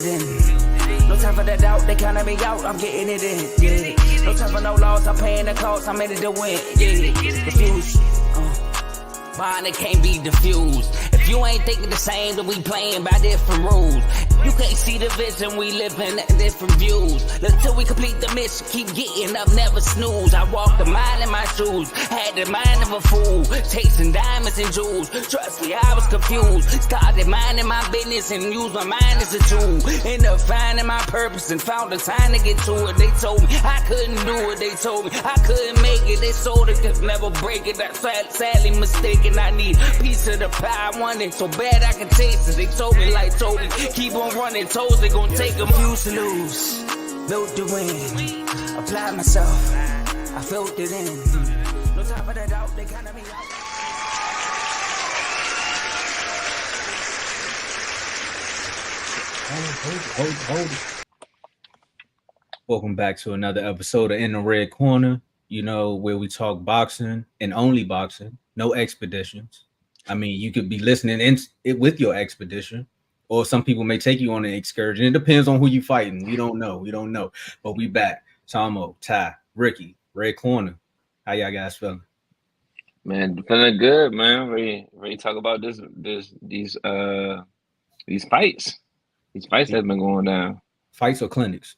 No time for that doubt, they counting me out, I'm getting it in, yeah. No time for no loss, I'm paying the cost, I'm in it to win, yeah. Diffuse, bond that can't be diffused. If you ain't thinking the same, then we playing by different rules. You can't see the vision, we living at different views. Until we complete the mission, keep getting up, never snooze. I walk the mile in my shoes, had the mind of a fool, chasing diamonds and jewels. Trust me, I was confused. Started minding my business and used my mind as a tool. Ended up finding my purpose and found the time to get to it. They told me I couldn't do it, they told me I couldn't make it. They sold it, could never break it. That's sadly mistaken. I need a piece of the pie, I want it so bad I can taste it. They told me like Toby, keep on running toes, they gon' take a few to lose. Built the win, applied myself, I felt it in. No time for that out, they kinda me out. Hold it. Welcome back to another episode of In the Red Corner, you know, where we talk boxing and only boxing, no expeditions. I mean, you could be listening in with your expedition, or some people may take you on an excursion. It depends on who you fighting. We don't know. But we back. Tomo, Ty, Ricky, Red Corner. How y'all guys feeling? Man, feeling good, man. Ready to talk about these fights. These fights that's been going down. Fights or clinics?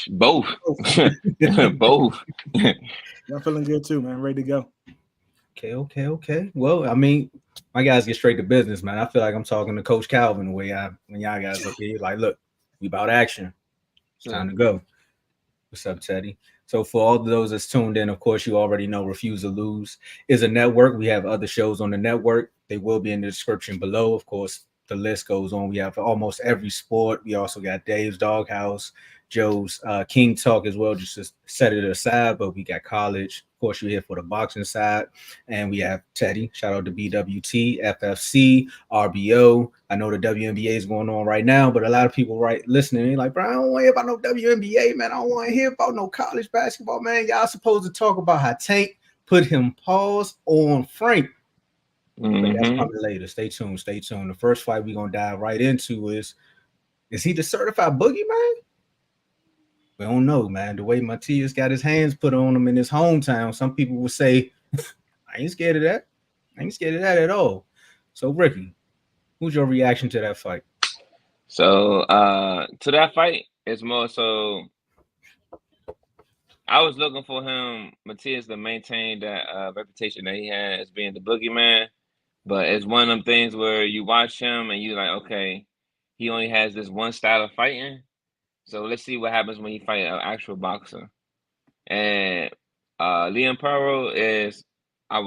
Both. Both. Y'all feeling good too, man. Ready to go. Okay. Well, I mean, my guys get straight to business, man. I feel like I'm talking to Coach Calvin the way when y'all guys up here, like, look, we about action. It's time to go. What's up, Teddy? So for all of those that's tuned in, of course, you already know Refuse to Lose is a network. We have other shows on the network. They will be in the description below. Of course, the list goes on. We have almost every sport. We also got Dave's Doghouse, Joe's King Talk as well, just to set it aside. But we got college. Of course, you're here for the boxing side. And we have Teddy. Shout out to BWT, FFC, RBO. I know the WNBA is going on right now, but a lot of people listening, they're like, bro, I don't want to hear about no WNBA, man. I don't want to hear about no college basketball, man. Y'all supposed to talk about how Tank put him pause on Frank. But that's coming later. Stay tuned. The first fight we're going to dive right into is he the certified boogeyman? We don't know, man. The way Matias got his hands put on him in his hometown, some people would say, I ain't scared of that. I ain't scared of that at all. So, Ricky, who's your reaction to that fight? So, to that fight, it's more so I was looking for Matias, to maintain that reputation that he had as being the boogeyman. But it's one of them things where you watch him and you're like, okay, he only has this one style of fighting. So let's see what happens when he fight an actual boxer. And Liam Perro is, I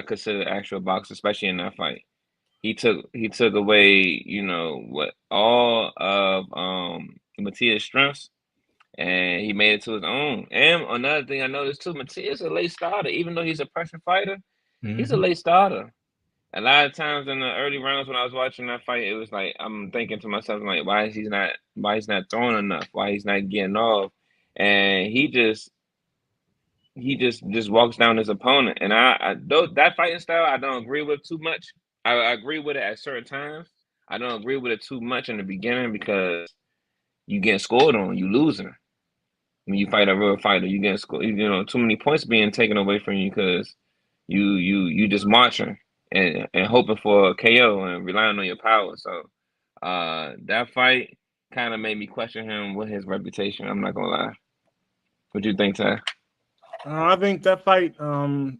consider an actual boxer, especially in that fight. He took away, what all of Matias' strengths, and he made it to his own. And another thing I noticed too, Matias is a late starter. Even though he's a pressure fighter, he's a late starter. A lot of times in the early rounds when I was watching that fight, it was like I'm thinking to myself, like, why he's not throwing enough? Why he's not getting off? And he just walks down his opponent. And that fighting style I don't agree with too much. I agree with it at certain times. I don't agree with it too much in the beginning because you get scored on, you losing. When you fight a real fighter, you get scored. Too many points being taken away from you because you just marching. And hoping for a KO and relying on your power. So that fight kind of made me question him with his reputation. I'm not gonna lie. What do you think, Ty? I think that fight, we'll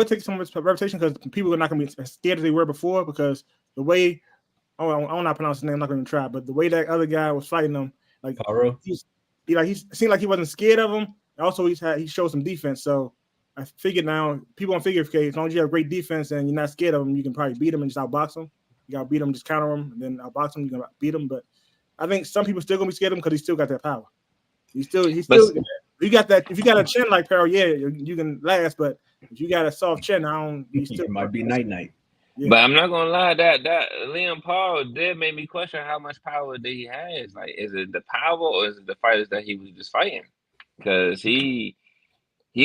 take some of his reputation because people are not gonna be as scared as they were before because the way I don't know pronounce his name. I'm not gonna try, but the way that other guy was fighting him, like he seemed like he wasn't scared of him. Also, he showed some defense, so. I figured now people don't figure okay, as long as you have great defense and you're not scared of them, you can probably beat them and just outbox them. You gotta beat them, just counter them, and then outbox them. You can beat them, but I think some people still gonna be scared of him because he still got that power. He's still. You got that. If you got a chin like Perro, yeah, you can last. But if you got a soft chin, It might be night. Yeah. But I'm not gonna lie, that Liam Paul did make me question how much power that he has. Like, is it the power or is it the fighters that he was just fighting? Because he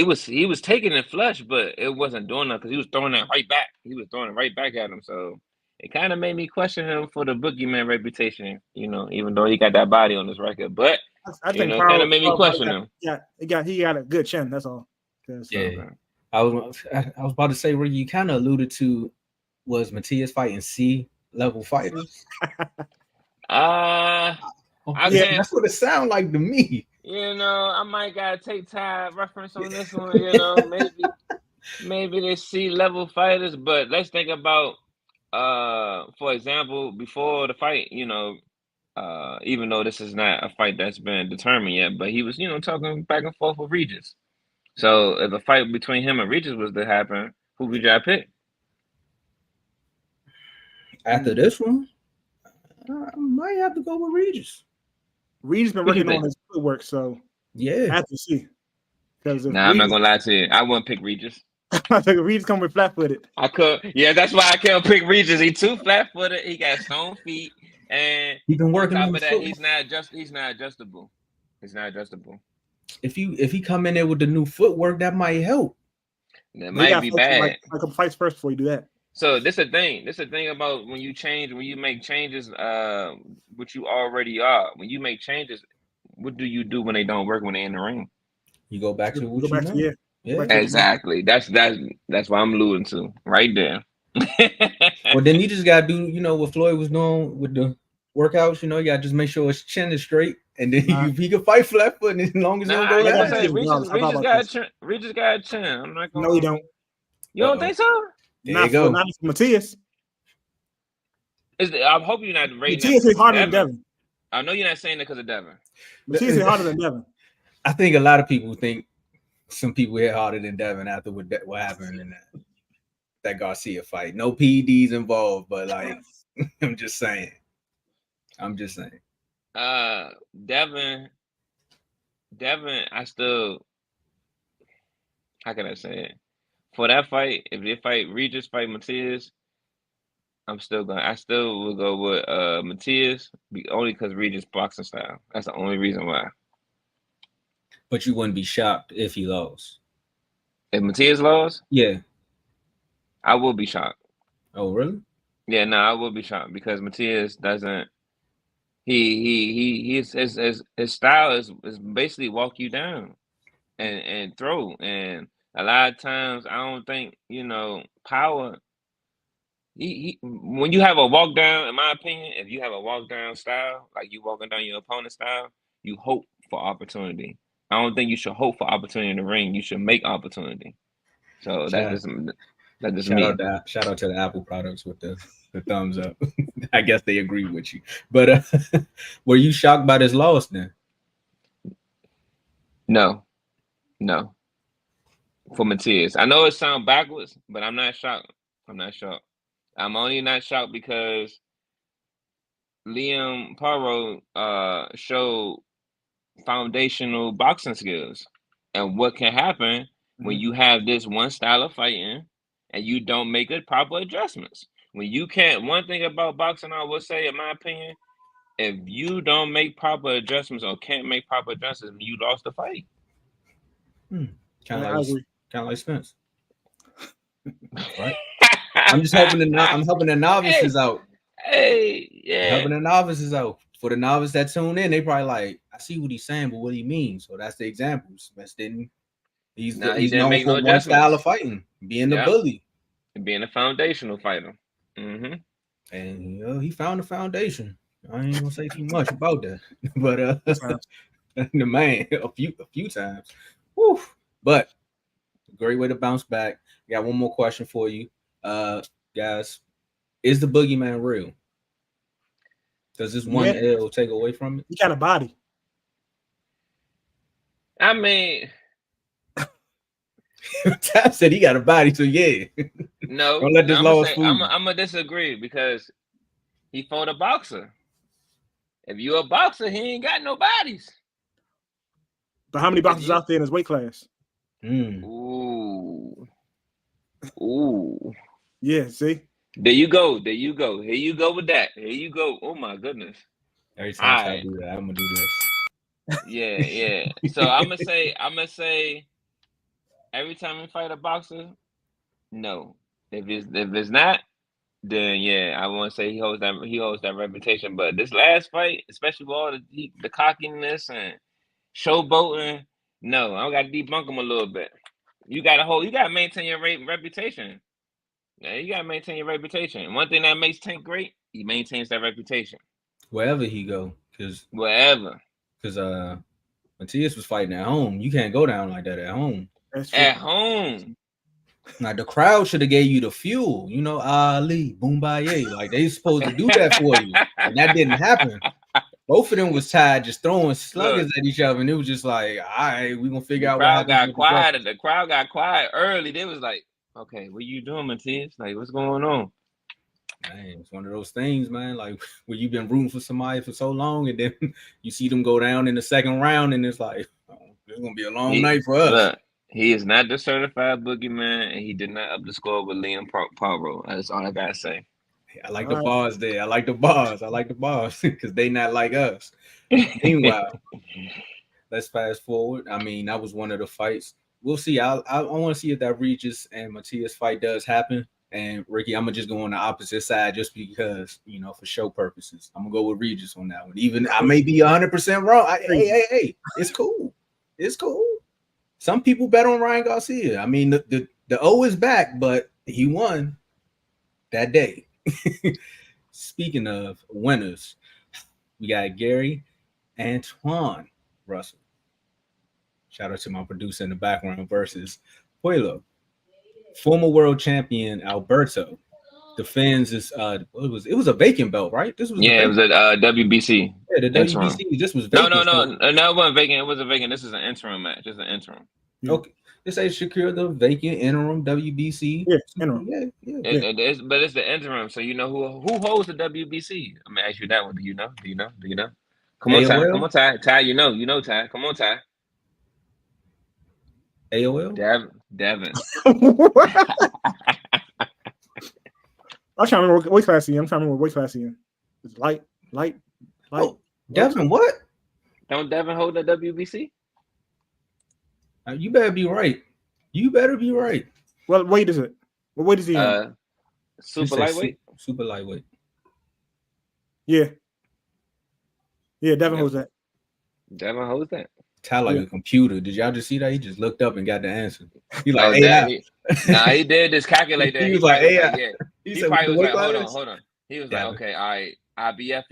was taking it flush, but it wasn't doing that because he was throwing that right back. He was throwing it right back at him. So it kind of made me question him for the boogeyman reputation. Even though he got that body on his record, but I think it kind of made me question him. He got a good chin. That's all. Yeah, I was about to say where you kind of alluded to was Matias fighting C-level fighters. That's what it sounds like to me. I might gotta take time reference on this one. Maybe they C-level fighters, but let's think about, for example, before the fight, even though this is not a fight that's been determined yet, but he was, talking back and forth with Regis. So if a fight between him and Regis was to happen, who would y'all pick? After this one, I might have to go with Regis. Regis been working on his footwork, so yeah, I have to see. I'm not gonna lie to you. I wouldn't pick Regis. I think Regis come with flat-footed. I could, that's why I can't pick Regis. He too flat-footed. He got stone feet, and he's been working on top of that. He's not adjustable. He's not adjustable. If he come in there with the new footwork, that might help. That might be bad. Like a fight first before you do that. So this is the thing. This is the thing about when you make changes, what you already are. When you make changes, what do you do when they don't work when they're in the ring? You go back to what you know. Yeah, exactly. That's what I'm alluding to right there. Well, then you just gotta do, what Floyd was doing with the workouts. You gotta just make sure his chin is straight, and then he can fight flat foot as long as he don't go down. Regis got a chin. I'm not gonna. No, he don't. You don't think so? There you go. Not for Matias. I hope you're not rating Matias is harder than Devin. I know you're not saying that because of Devin. Matias is harder than Devin. I think a lot of people think some people hit harder than Devin after what happened in that Garcia fight. No PEDs involved, but like I'm just saying. Devin, I still, how can I say it? For that fight, if they fight Regis fight Matias, I still will go with Matias, only because Regis boxing style. That's the only reason why. But you wouldn't be shocked if he lost. If Matias lost? Yeah. I will be shocked. Oh, really? Yeah, no, I will be shocked because Matias doesn't. His style is basically walk you down and throw. And a lot of times I don't think, power. When you have a walk down, in my opinion, if you have a walk down style, like you walking down your opponent's style, you hope for opportunity. I don't think you should hope for opportunity in the ring. You should make opportunity. So that's just me. Shout out to the Apple products with the thumbs up. I guess they agree with you. But were you shocked by this loss then? No. For Matias. I know it sounds backwards, but I'm not shocked. I'm only not shocked because Liam Paro showed foundational boxing skills. And what can happen when you have this one style of fighting and you don't make it proper adjustments? When you can't, one thing about boxing, I will say, in my opinion, if you don't make proper adjustments or can't make proper adjustments, you lost the fight. Kind of like Spence. Right? I'm just helping the novices out. Hey, yeah. Helping the novices out. For the novice that tune in, they probably like, I see what he's saying, but what he means. So that's the example. Spence didn't. He's known for one style of fighting, being the bully, being a foundational fighter. Mm-hmm. And he found the foundation. I ain't gonna say too much about that, but the man a few times. Whew. But great way to bounce back. Got one more question for you, guys. Is the boogeyman real? Does this one L take away from it? He got a body. I mean, Tap said he got a body, so yeah. No, don't let this loss fool. I'm gonna disagree because he fought a boxer. If you a boxer, he ain't got no bodies. But how many boxers out there in his weight class? Ooh. Yeah, see? There you go. Here you go with that. Here you go. Oh my goodness. Every time I do that, I'm gonna do this. Yeah. So I'm gonna say every time you fight a boxer, no. If it's not, then yeah, I won't say he holds that reputation. But this last fight, especially with all the cockiness and showboating, no, I got to debunk him a little bit. You got to maintain your reputation. Yeah, you got to maintain your reputation. One thing that makes Tank great, he maintains that reputation wherever he go, because wherever. Matias was fighting at home. You can't go down like that at home. That's true. At home. Like the crowd should have gave you the fuel, Ali, Boombaye. Like they supposed to do that for you, and that didn't happen. Both of them was tired, just throwing sluggers at each other, and it was just like, all right, we gonna figure out what happened. The crowd got quiet early. They was like, okay, what you doing, Matias? Like, what's going on? Man, it's one of those things, man. Like where you've been rooting for somebody for so long, and then you see them go down in the second round, and it's like, oh, it's gonna be a long night for us. Look, he is not the certified boogeyman, and he did not up the score with Liam Paro. That's all I gotta say. I like the bars there. I like the bars because they not like us. Meanwhile, let's fast forward. I mean, that was one of the fights. We'll see. I want to see if that Regis and Matias fight does happen. And Ricky, I'm gonna just go on the opposite side just because, for show purposes. I'm gonna go with Regis on that one. Even I may be 100% wrong. Hey, it's cool. It's cool. Some people bet on Ryan Garcia. I mean, the O is back, but he won that day. Speaking of winners, we got Gary Antoine Russell. Shout out to my producer in the background versus Puello. Former world champion Alberto defends this. It was a vacant belt, right? It was a WBC. Yeah, the interim. WBC. This was vacant. No, it wasn't vacant. It was a vacant. This is an interim match. Just an interim. Okay. They say secure the vacant interim WBC. Yeah, interim. Yeah. But it's the interim, so you know who holds the WBC. I'm gonna ask you that one. Do you know? Come on, Ty. Come on, Ty. Ty, you know, Ty. Come on, Ty. AOL? Devin. I'm trying to remember what weight class he in. It's light. Oh, Devin, what? Don't Devin hold the WBC? You better be right. What weight is it? What weight is he in? Super lightweight? Super lightweight. Yeah, Devin holds that. Devin holds that. Ty like a computer. Did y'all just see that? He just looked up and got the answer. He like, he did just calculate that. He was like, yeah. He probably was like, hold on. He was like, okay, all right. IBF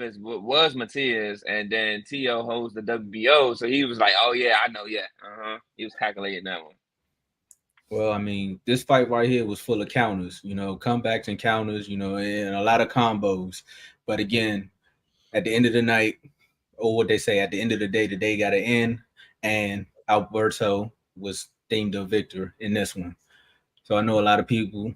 was Matias, and then T.O. holds the WBO. So he was like, oh, yeah, I know, yeah. He was calculating that one. Well, I mean, this fight right here was full of counters, comebacks and counters, and a lot of combos. But again, at the end of the night, or what they say, at the end of the day got to end. And Alberto was deemed a victor in this one. So I know a lot of people,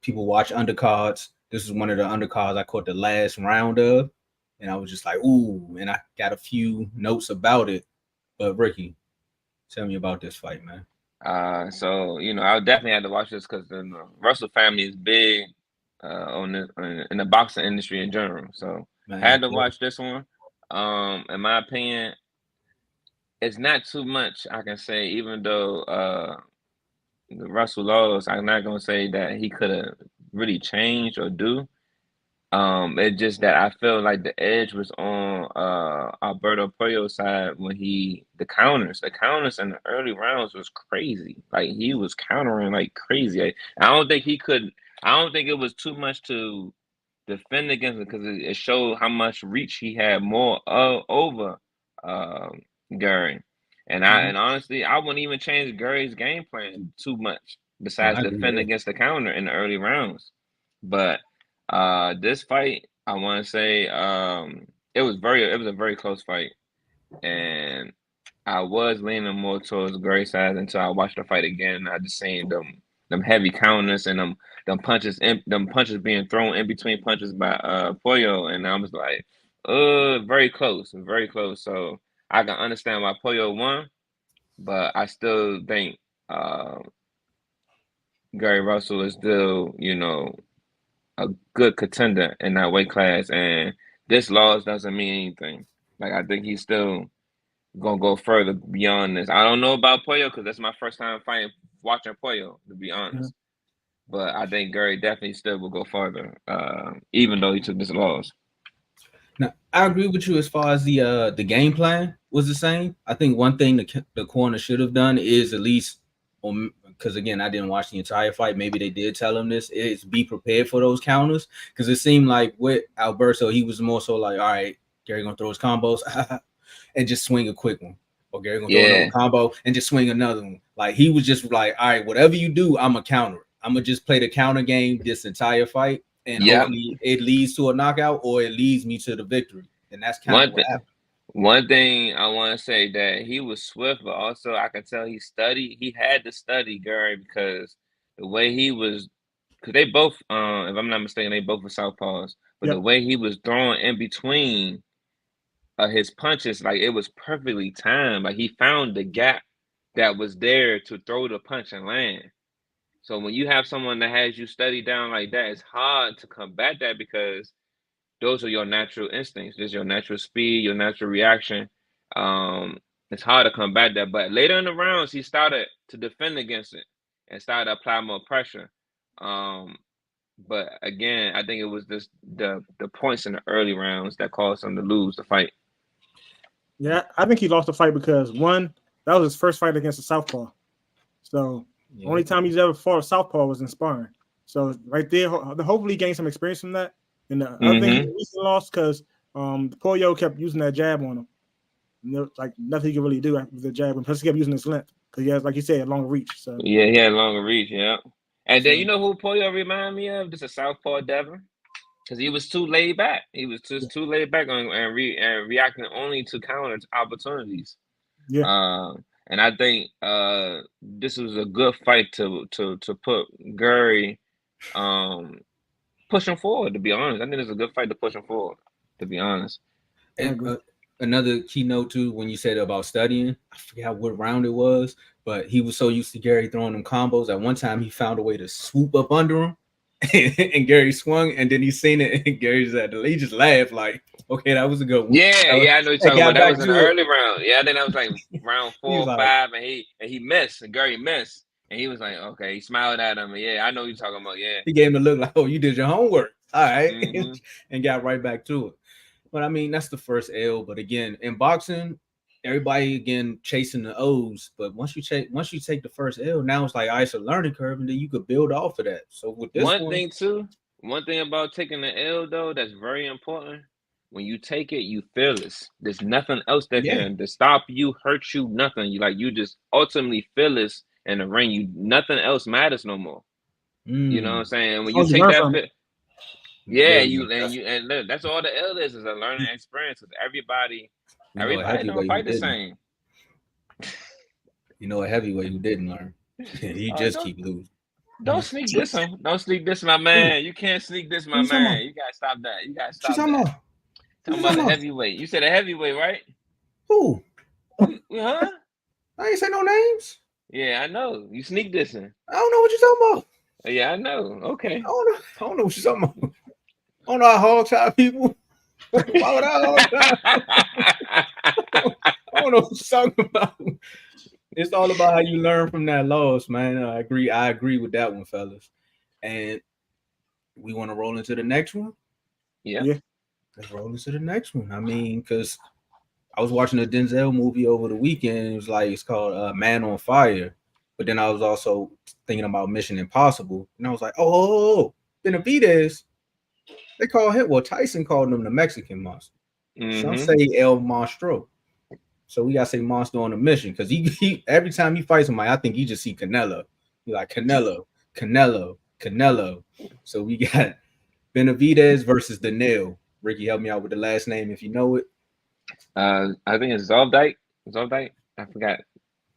people watch undercards. This is one of the undercards I caught the last round of. And I was just like, ooh, and I got a few notes about it. But Ricky, tell me about this fight, man. So, I definitely had to watch this because the Russell family is big in the boxing industry in general. So I had to watch this one. In my opinion, it's not too much I can say, even though the Russell lost. I'm not gonna say that he could have really changed or do. It's just that I feel like the edge was on Alberto Puello's side when the counters in the early rounds was crazy. Like he was countering like crazy. I don't think it was too much to defend against it because it showed how much reach he had more over Gary. And honestly, I wouldn't even change Gary's game plan too much besides defend against the counter in the early rounds. But this fight, I want to say it was a very close fight, and I was leaning more towards Gary's side until I watched the fight again. I just seen them heavy counters and them punches being thrown in between punches by Puello, and I was like, very close. So I can understand why Puello won, but I still think Gary Russell is still, a good contender in that weight class, and this loss doesn't mean anything. Like I think he's still gonna go further beyond this. I don't know about Puello because that's my first time watching Puello, to be honest. But I think Gary definitely still will go farther, even though he took this loss. Now, I agree with you as far as the game plan was the same. I think one thing the corner should have done is at least, because again, I didn't watch the entire fight. Maybe they did tell him this, is be prepared for those counters. Because it seemed like with Alberto, he was more so like, all right, Gary gonna throw his combos and just swing a quick one. Or Gary gonna throw another combo and just swing another one. Like he was just like, all right, whatever you do, I'm a counter. I'm gonna just play the counter game this entire fight. And hopefully it leads to a knockout or it leads me to the victory. And that's kind of what happened. One thing I want to say that he was swift, but also I can tell he studied. He had to study Gary because the way he was, because they both, if I'm not mistaken, they both were southpaws. But the way he was throwing in between his punches, like it was perfectly timed. Like he found the gap that was there to throw the punch and land. So when you have someone that has you studied down like that, it's hard to combat that because those are your natural instincts. There's your natural speed, your natural reaction. It's hard to combat that. But later in the rounds, he started to defend against it and started to apply more pressure. But again, I think it was just the points in the early rounds that caused him to lose the fight. Yeah, I think he lost the fight because one, that was his first fight against a southpaw. So the only time he's ever fought a southpaw was in sparring. So right there, hopefully he gained some experience from that. And the other thing he recently lost because Pollo kept using that jab on him. Like nothing he could really do with the jab. And plus he kept using his length because he has, like you said, a long reach. So yeah, he had a longer reach, yeah. And then you know who Pollo reminded me of? Just a southpaw Devin. Because he was too laid back. He was just too laid back and reacting only to counter opportunities. Yeah. And I think this was a good fight to put Gary push him forward, to be honest. I think it's a good fight to push him forward, to be honest. And another keynote too, when you said about studying, I forgot what round it was, but he was so used to Gary throwing them combos. At one time, he found a way to swoop up under him, and Gary swung, and then he seen it, and Gary he just laughed like, "Okay, that was a good one." Yeah, I know you're talking about. That was an early round. Yeah, I think that was like round 4 or 5, and he missed, and Gary missed, and he was like, "Okay," he smiled at him, and yeah, I know you're talking about. Yeah, he gave him a look like, "Oh, you did your homework, all right," and got right back to it. But I mean, that's the first L. But again, in boxing, everybody again chasing the O's. But once you take the first L, now it's like it's a learning curve, and then you could build off of that. So with this one thing about taking the L though, that's very important. When you take it, you fearless. There's nothing else that can to stop you, hurt you, nothing. You just ultimately fearless in the ring. Nothing else matters no more. You know what I'm saying? When you take that. Yeah, and that's all the L is a learning experience. Because everybody don't fight the same. You know a heavyweight who didn't learn. He just keep losing. Don't sneak this him. Don't sneak this, my man. You can't sneak this, my man. You gotta stop that. You gotta stop that. Talking about a heavyweight. You said a heavyweight, right? Who? Huh? I ain't say no names. Yeah, I know. You sneak this in. I don't know what you're talking about. Yeah, I know. Okay. I don't know what you're talking about. I don't know how hog tie people. Why would I hog tie? I don't know what you're talking about. It's all about how you learn from that loss, man. I agree with that one, fellas. And we want to roll into the next one. Yeah. Let's roll into the next one. I mean, because I was watching a Denzel movie over the weekend. It's called Man on Fire. But then I was also thinking about Mission Impossible. And I was like, oh, Benavidez. They call him, Tyson called him the Mexican monster. Some say El Monstro. So we gotta say monster on a mission because he every time he fights him, I think he just see Canelo. He like Canelo. So we got Benavidez versus Danil. Ricky, help me out with the last name if you know it. I think it's Zoldyke. I forgot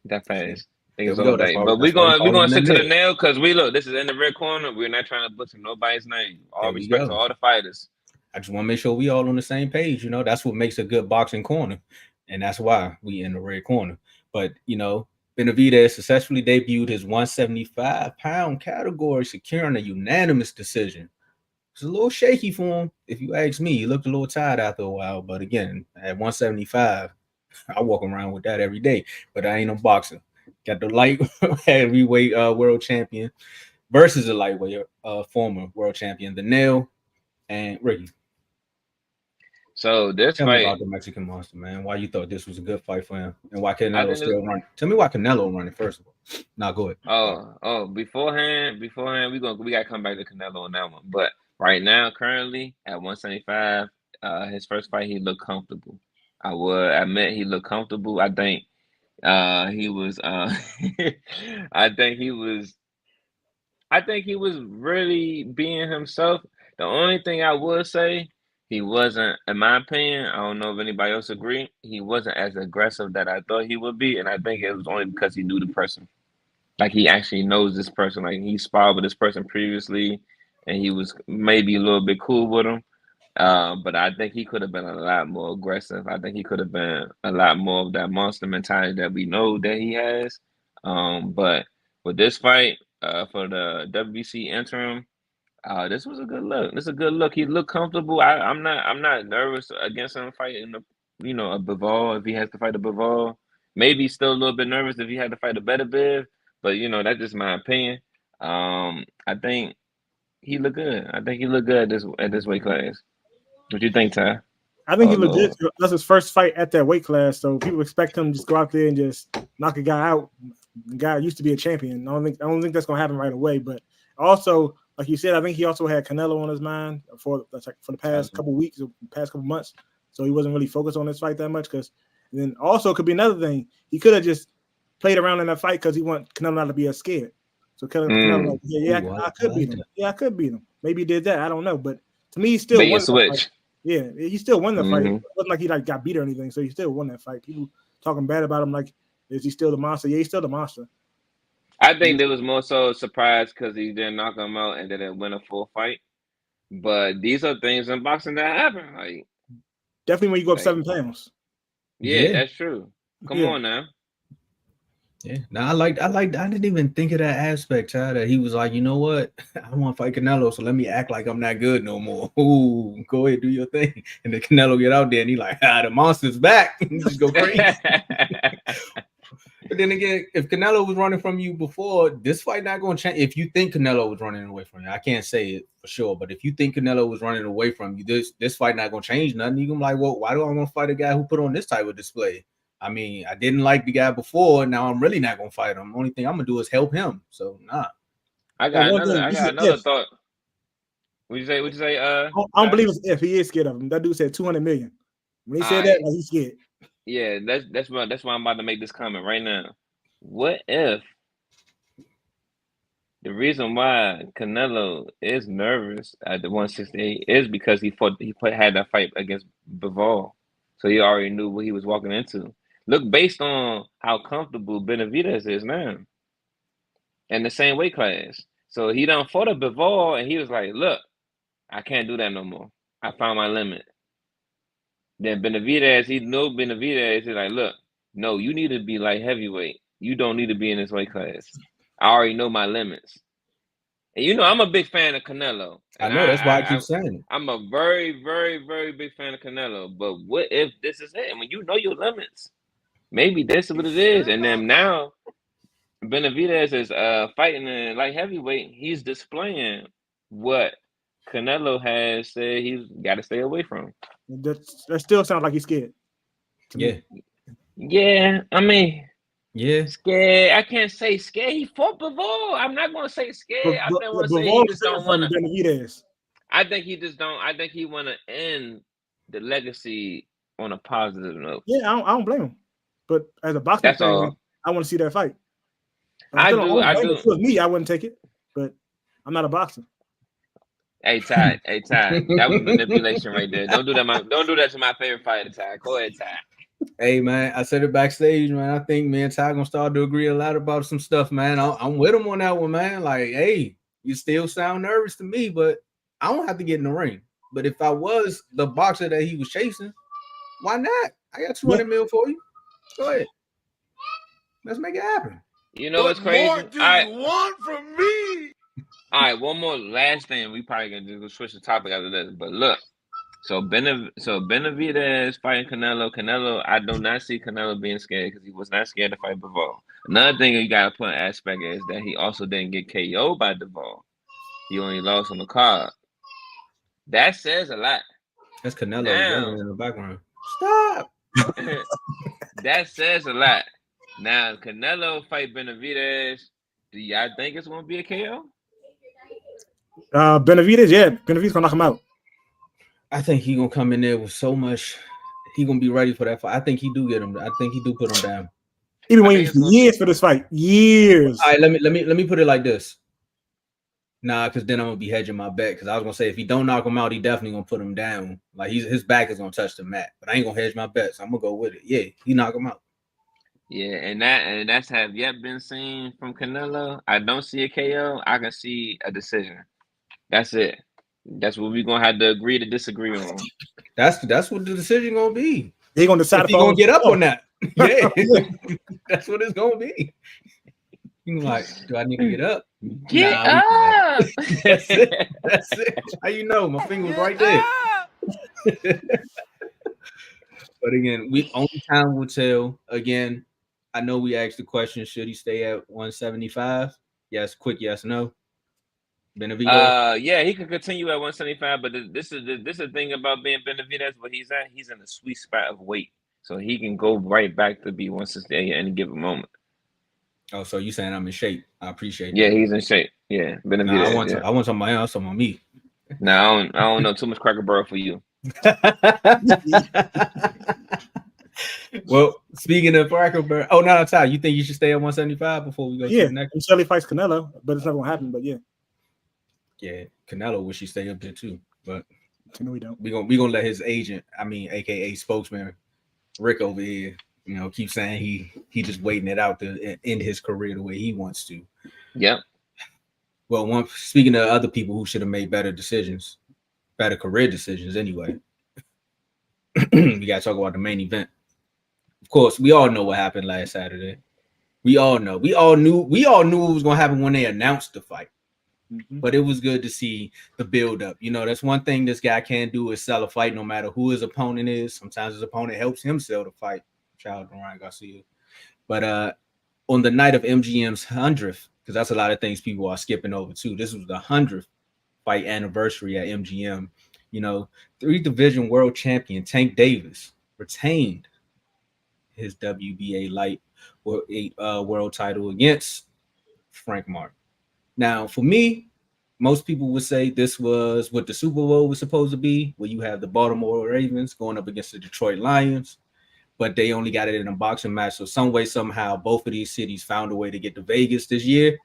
that fast. I think it's Zoldyke. But we're gonna stick to the nail because this is in the red corner. We're not trying to butcher nobody's name. All respect to all the fighters. I just want to make sure we all on the same page. That's what makes a good boxing corner. And that's why we in the red corner. But, Benavidez successfully debuted his 175-pound category, securing a unanimous decision. It's a little shaky for him, if you ask me. He looked a little tired after a while. But again, at 175, I walk around with that every day. But I ain't no boxer. Got the light heavyweight world champion versus a lightweight, former world champion, the Nail and Ricky. So this Tell me fight, about the Mexican Monster, man. Why you thought this was a good fight for him, and why I Canelo think this, still running? Tell me why Canelo running first of all. Now go ahead. beforehand, we gotta come back to Canelo on that one. But right now, currently at 175, his first fight he looked comfortable. I would admit he looked comfortable. I think he was I think he was really being himself. The only thing I would say, he wasn't, in my opinion, I don't know if anybody else agree, he wasn't as aggressive that I thought he would be, and I think it was only because he knew the person. Like he actually knows this person. Like he sparred with this person previously, and he was maybe a little bit cool with him. But I think he could have been a lot more aggressive. I think he could have been a lot more of that monster mentality that we know that he has. But with this fight, for the WBC interim, this was a good look. This is a good look. He looked comfortable. I'm not nervous against him fighting a Bivol if he has to fight a Bivol. Maybe still a little bit nervous if he had to fight a Benavidez, but that's just my opinion. I think he looked good. I think he looked good at this weight class. What do you think, Ty? I think he looked good. That's his first fight at that weight class, so people expect him to just go out there and just knock a guy out. The guy used to be a champion. I don't think that's gonna happen right away. But also, like you said, I think he also had Canelo on his mind for the past couple weeks, or past couple months. So he wasn't really focused on this fight that much. Because then also could be another thing. He could have just played around in that fight because he want Canelo not to be as scared. So Canelo like, I could beat him. Yeah, I could beat him. Maybe he did that. I don't know. But to me, he still won the fight. Yeah, he still won the fight. It wasn't like he got beat or anything. So he still won that fight. People talking bad about him like, is he still the monster? Yeah, he's still the monster. I think there was more so surprise because he didn't knock him out and didn't win a full fight. But these are things in boxing that happen. Like definitely when you go up 7 pounds. Yeah, that's true. Come on now. Yeah, now I didn't even think of that aspect, Ty, that he was like, you know what? I want to fight Canelo, so let me act like I'm not good no more. Ooh, go ahead, do your thing. And then Canelo get out there and he like, the monster's back. Just go crazy. But then again, if Canelo was running from you before, this fight not going to change. If you think Canelo was running away from you, I can't say it for sure, but if you think Canelo was running away from you, this fight not going to change nothing. You're going to be like, well, why do I want to fight a guy who put on this type of display? I mean, I didn't like the guy before. Now I'm really not gonna fight him. Only thing I'm gonna do is help him. So nah. I got another thought. What'd you say? I don't believe it's if he is scared of him. That dude said 200 million. When he said that, like, he's scared. Yeah, that's why I'm about to make this comment right now. What if the reason why Canelo is nervous at the 168 is because he had that fight against Bivol, so he already knew what he was walking into. Look, based on how comfortable Benavidez is now, in the same weight class. So he done fought a Bivol, and he was like, look, I can't do that no more. I found my limit. Then Benavidez, he knew Benavidez. He's like, look, no, you need to be light heavyweight. You don't need to be in this weight class. I already know my limits. And I'm a big fan of Canelo. I know, that's why I keep saying it. I'm a very, very, very big fan of Canelo. But what if this is it? When you know your limits, maybe this is what it is. And then now Benavidez is fighting in light heavyweight. He's displaying what Canelo has said he's got to stay away from. That still sounds like he's scared. Yeah, I mean, scared. I can't say scared. He fought Bivol. I'm not going to say scared. I don't want to say he just don't want to. I think he just don't. I think he want to end the legacy on a positive note. Yeah, I don't blame him. But as a boxing fan, I want to see that fight. I do. If it was me, I wouldn't take it. But I'm not a boxer. Hey Ty, that was manipulation right there. Don't do that to my favorite fighter, Ty. Go ahead, Ty. Hey man, I said it backstage, man. I think me and Ty gonna start to agree a lot about some stuff, man. I'm with him on that one, man. Like, hey, you still sound nervous to me, but I don't have to get in the ring. But if I was the boxer that he was chasing, why not? I got 200 mil for you. Go ahead. Let's make it happen. You know what's crazy? What more do you want from me? All right, one more last thing. We probably gonna just switch the topic after this. But look, So Benavidez fighting Canelo. Canelo, I do not see Canelo being scared because he was not scared to fight Bivol. Another thing you gotta put in aspect is that he also didn't get KO'd by Bivol. He only lost on the card. That says a lot. That's Canelo yelling in the background. Stop. That says a lot. Now Canelo fight Benavidez. Do y'all think it's gonna be a KO? Benavidez, yeah, Benavidez gonna knock him out. I think he gonna come in there with so much. He gonna be ready for that fight. I think he do get him. I think he do put him down. Even waiting years for this fight, years. All right, let me put it like this. Nah, because then I'm gonna be hedging my bet. Because I was gonna say if he don't knock him out, he definitely gonna put him down. Like his back is gonna touch the mat. But I ain't gonna hedge my bet, so I'm gonna go with it. Yeah, he knock him out. Yeah, and that's have yet been seen from Canelo. I don't see a KO. I can see a decision. That's it. That's what we're gonna have to agree to disagree on. That's what the decision gonna be. He gonna decide if he gonna get up on that. Yeah, that's what it's gonna be. He's like, do I need to get up? Get up. That's it. That's it. How you know? My finger was right there. But again, only time will tell. Again, I know we asked the question: should he stay at 175? Yes, quick yes, no. Benavidez? Yeah, he can continue at 175, but this is the thing about being Benavidez. Where he's at, he's in the sweet spot of weight, so he can go right back to be 168 at any given moment. Oh, so you saying I'm in shape? I appreciate that. Yeah, that. He's in shape. Yeah, Benavidez. I want somebody else on me. No, I don't know too much Cracker Barrel for you. Well, speaking of Cracker Barrel, oh no, Ty, you think you should stay at 175 before we go? Yeah, to the next? Until he fights Canelo, but it's not gonna happen. But yeah, Canelo wish he stay up there too, but no, we don't. We gonna let his agent, aka spokesman, Rick over here, keep saying he just waiting it out to end his career the way he wants to. Yep. Well, speaking of other people who should have made better career decisions anyway, we gotta talk about the main event. Of course, we all know what happened last Saturday. We all know. We all knew it was gonna happen when they announced the fight. Mm-hmm. But it was good to see the build up. That's one thing this guy can do is sell a fight no matter who his opponent is. Sometimes his opponent helps him sell the fight. Shout out to Ryan Garcia. But on the night of MGM's 100th, because that's a lot of things people are skipping over too. This was the 100th fight anniversary at MGM. 3-division world champion Tank Davis retained his WBA light world title against Frank Martin. Now, for me, most people would say this was what the Super Bowl was supposed to be, where you have the Baltimore Ravens going up against the Detroit Lions, but they only got it in a boxing match. So some way, somehow, both of these cities found a way to get to Vegas this year.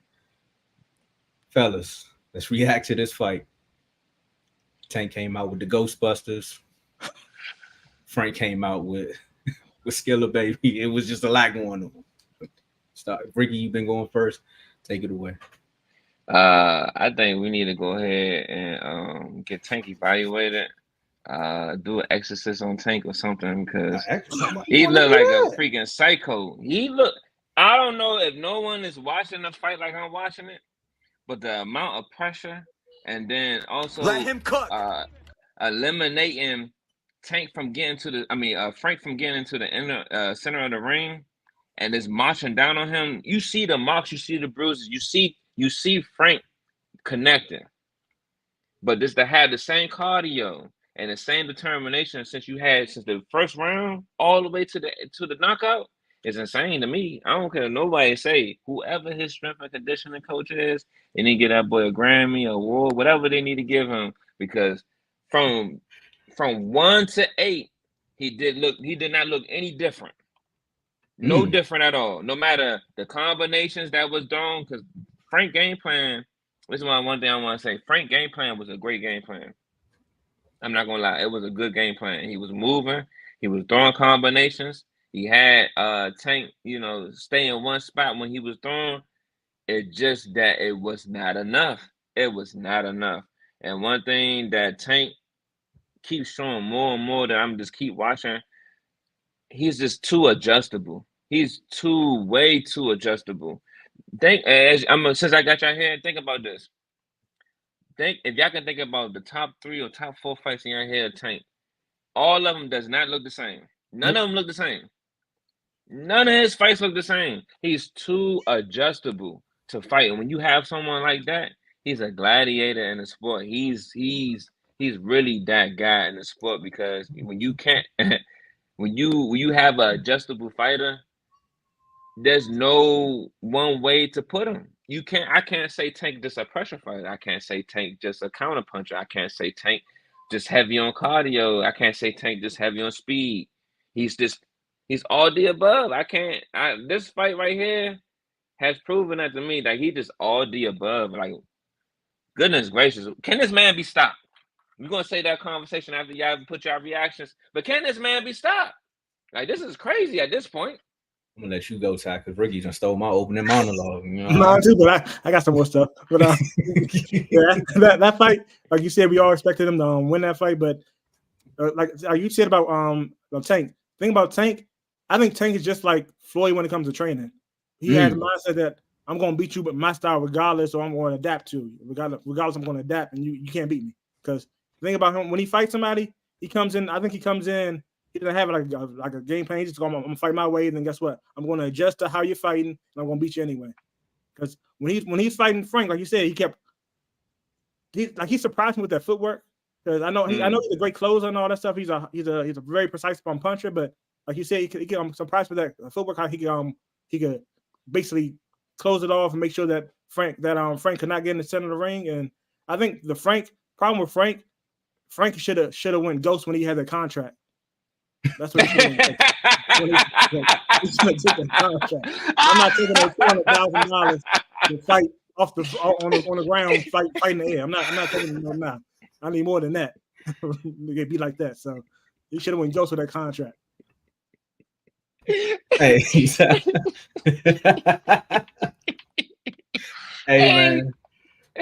Fellas, let's react to this fight. Tank came out with the Ghostbusters. Frank came out with Skiller Baby. It was just a lot going on. Ricky, you've been going first. Take it away. I think we need to go ahead and get Tank evaluated. Do an exorcism on Tank or something because he looked like a freaking psycho. I don't know if no one is watching the fight like I'm watching it, but the amount of pressure and then also let him cook. Eliminating Tank from getting to Frank from getting into the inner center of the ring and is marching down on him. You see the marks, you see the bruises, you see Frank connecting. But just to have the same cardio and the same determination since the first round all the way to the knockout is insane to me. I don't care nobody say whoever his strength and conditioning coach is, they need to get that boy a Grammy, award, whatever they need to give him, because from 1 to 8, he did not look any different. No different at all. No matter the combinations that was done, because Frank game plan, this is one thing I want to say. Frank game plan was a great game plan. I'm not gonna lie, it was a good game plan. He was moving, he was throwing combinations. He had Tank, stay in one spot when he was throwing. It just that it was not enough. It was not enough. And one thing that Tank keeps showing more and more that I'm just keep watching, he's just too adjustable. He's way too adjustable. Since I got y'all here, think about this. if y'all can think about the top 3 or top 4 fights in your head, Tank, all of them does not look the same. None of them look the same. None of his fights look the same. He's too adjustable to fight. And when you have someone like that, he's a gladiator in the sport. He's really that guy in the sport, because when you can't when you have an adjustable fighter, there's no one way to put him. I can't say Tank just a pressure fighter. I can't say Tank just a counter puncher. I can't say Tank just heavy on cardio. I can't say Tank just heavy on speed. He's all the above. This fight right here has proven that to me, that he just all the above. Like, goodness gracious, can this man be stopped? We're gonna say that conversation after y'all put your reactions, but can this man be stopped? Like, this is crazy at this point. I'm gonna let you go, Ty, because Ricky just stole my opening monologue. You know? Mine too, but I got some more stuff. But yeah, that fight, like you said, we all expected him to win that fight. But like you said about Tank, thing about Tank, I think Tank is just like Floyd when it comes to training. He has the mindset that I'm going to beat you, but my style regardless, or I'm going to adapt to you. Regardless, I'm going to adapt, and you can't beat me. Because the thing about him, when he fights somebody, he comes in. I think he comes in. He doesn't have like a game plan. He's just going, I'm gonna fight my way, and then guess what? I'm going to adjust to how you're fighting, and I'm going to beat you anyway. Because when he's fighting Frank, like you said, he surprised me with that footwork. Because I know he's a great closer and all that stuff. He's a very precise puncher, but like you said, I'm surprised with that footwork, how he could basically close it off and make sure that Frank could not get in the center of the ring. And I think the problem with Frank should have went ghost when he had the contract. That's what he should have took the contract. I'm not taking $200,000 to fight on the ground, fight in the air. I'm not taking it now. I need more than that. It'd be like that. So he should have went ghost with that contract. Hey, man.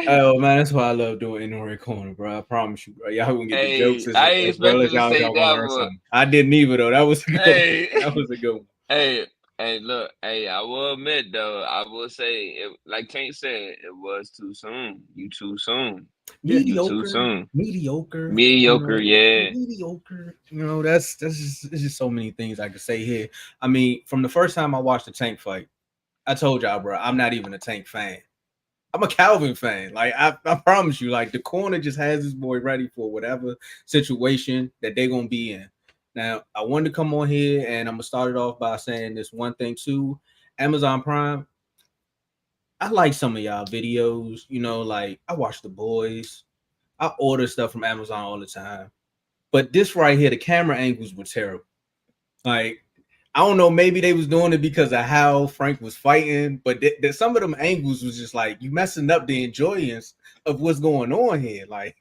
Oh man, that's why I love doing In the Red Corner, bro. I promise you, bro. Y'all gonna get the jokes as well as y'all gonna learn something. I didn't either though. That was a good one. Hey, look, I will admit though, I will say, like Tank said, it was too soon. You too soon. Mediocre. Too soon. Mediocre. Yeah. Mediocre. You know, it's just so many things I could say here. I mean, from the first time I watched the Tank fight, I told y'all, bro, I'm not even a Tank fan. I'm a Calvin fan. Like, I promise you, like, the corner just has this boy ready for whatever situation that they're gonna be in. Now, I wanted to come on here and I'm gonna start it off by saying this one thing too. Amazon Prime, I like some of y'all videos, you know, like I watch The Boys. I order stuff from Amazon all the time. But this right here, the camera angles were terrible. Like, I don't know, maybe they was doing it because of how Frank was fighting, but some of them angles was just like, you messing up the enjoyance of what's going on here. Like,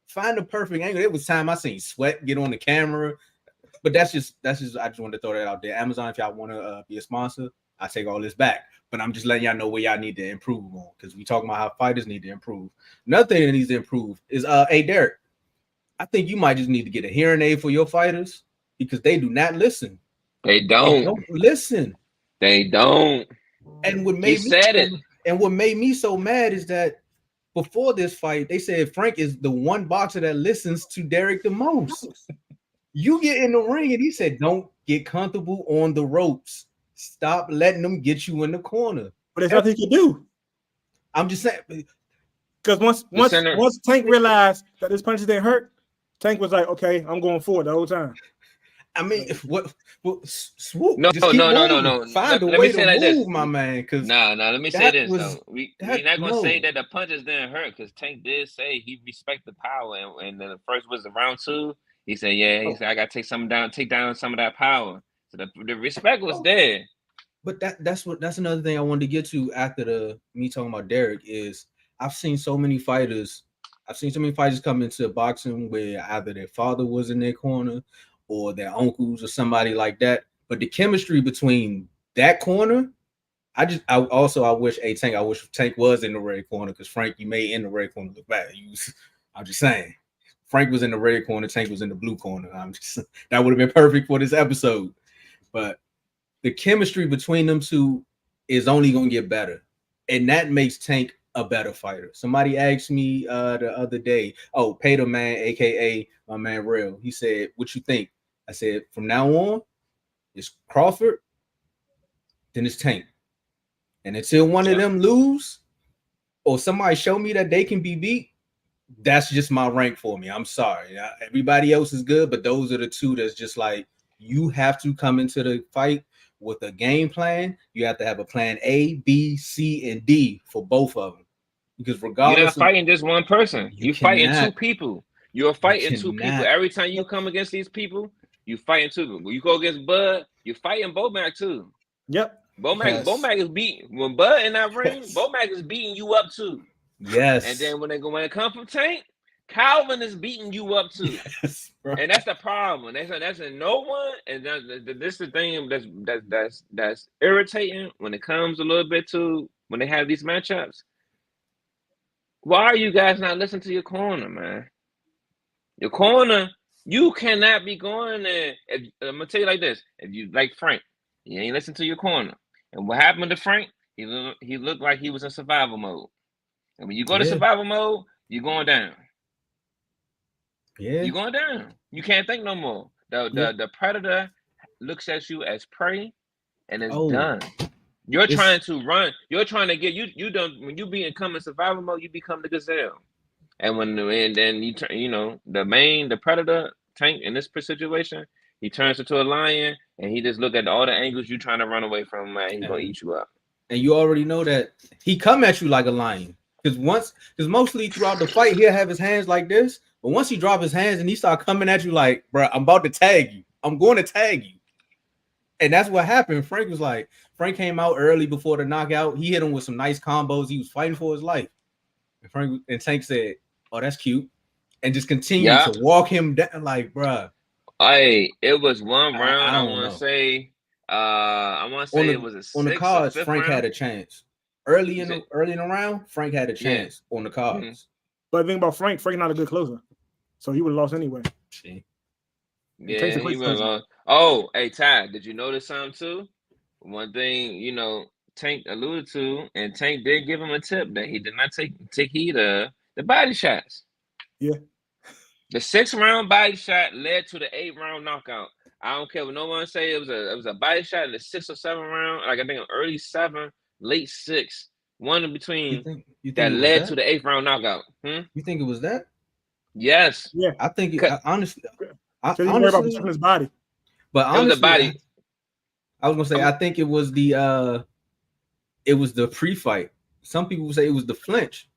find the perfect angle. It was time I seen Sweat get on the camera. But that's just I just wanted to throw that out there. Amazon, if y'all want to be a sponsor, I take all this back. But I'm just letting y'all know where y'all need to improve on, because we talking about how fighters need to improve. Another thing that needs to improve is hey Derek, I think you might just need to get a hearing aid for your fighters, because they do not listen. They don't listen. They don't. And what made me so mad is that before this fight, they said Frank is the one boxer that listens to Derek the most. You get in the ring and he said, don't get comfortable on the ropes. Stop letting them get you in the corner. But there's nothing you can do. I'm just saying. Because once Tank realized that his punches didn't hurt, Tank was like, okay, I'm going forward the whole time. I mean, what swoop? No. Find a way to move, my man. Let me say this though. We're not gonna say that the punches didn't hurt, because Tank did say he respect the power, and then the first was round 2. He said, he said, I gotta take down some of that power. So the respect was there. But that's another thing I wanted to get to after me talking about Derek is I've seen so many fighters come into boxing where either their father was in their corner or their uncles or somebody like that. But the chemistry between that corner, I wish Tank was in the red corner, because Frank, you made in the red corner look bad. I'm just saying. Frank was in the red corner, Tank was in the blue corner. That would have been perfect for this episode. But the chemistry between them two is only going to get better. And that makes Tank a better fighter. Somebody asked me the other day, oh, Pater Man, aka my man Real. He said, "What you think?" I said, "From now on, it's Crawford, then it's Tank, and until one of them lose or somebody show me that they can be beat, that's just my rank for me. I'm sorry, everybody else is good, but those are the two that's just like you have to come into the fight with a game plan. You have to have a plan A, B, C, and D for both of them. Because regardless, you're not fighting just one person. You're fighting two people. You're fighting two people. Every time you come against these people, you fighting two people. When you go against Bud, you're fighting Bomac too. Yep. Bomac is beating when Bud in that ring. Bomac is beating you up too. Yes. And then when it comes from Tank, Calvin is beating you up too. Yes, and that's the problem. That's a no one. And this is the thing that's irritating when it comes a little bit to when they have these matchups. Why are you guys not listening to your corner, man? Your corner, you cannot be going there. I'm gonna tell you like this: if you like Frank, you ain't listen to your corner. And what happened to Frank? He looked like he was in survival mode. And when you go to survival mode, you're going down. Yeah, you're going down. You can't think no more. The predator looks at you as prey, and it's done. You're trying to run. You're trying to get you don't when you become in survival mode, you become the gazelle. And then you turn, the predator Tank in this situation, he turns into a lion and he just look at all the angles you're trying to run away from, man. He's gonna eat you up. And you already know that he come at you like a lion. Because mostly throughout the fight, he'll have his hands like this. But once he drop his hands and he start coming at you like, bro, I'm about to tag you. I'm going to tag you. And that's what happened. Frank came out early before the knockout. He hit him with some nice combos. He was fighting for his life. And Tank said, "Oh, that's cute," and just continued to walk him down. Like, bruh. Hey, it was one round. I want to say it was a 6 on the cards. Frank round. had a chance early in the round. Frank had a chance on the cards. Mm-hmm. But the thing about Frank not a good closer, so he would have lost anyway. See. Yeah, he would have lost. Oh, hey, Ty, did you notice something too? One thing, Tank alluded to, and Tank did give him a tip that he did not take heed of the body shots. Yeah. The 6th round body shot led to the 8th round knockout. I don't care what no one say. It was a body shot in the 6th or 7th round. Like I think early 7, late 6, one in between you think that led to the 8th round knockout. You think it was that? Yes. Yeah. I think honestly. So you worry about protecting his body. But honestly, the body. I was gonna say I think it was the pre-fight. Some people say it was the flinch.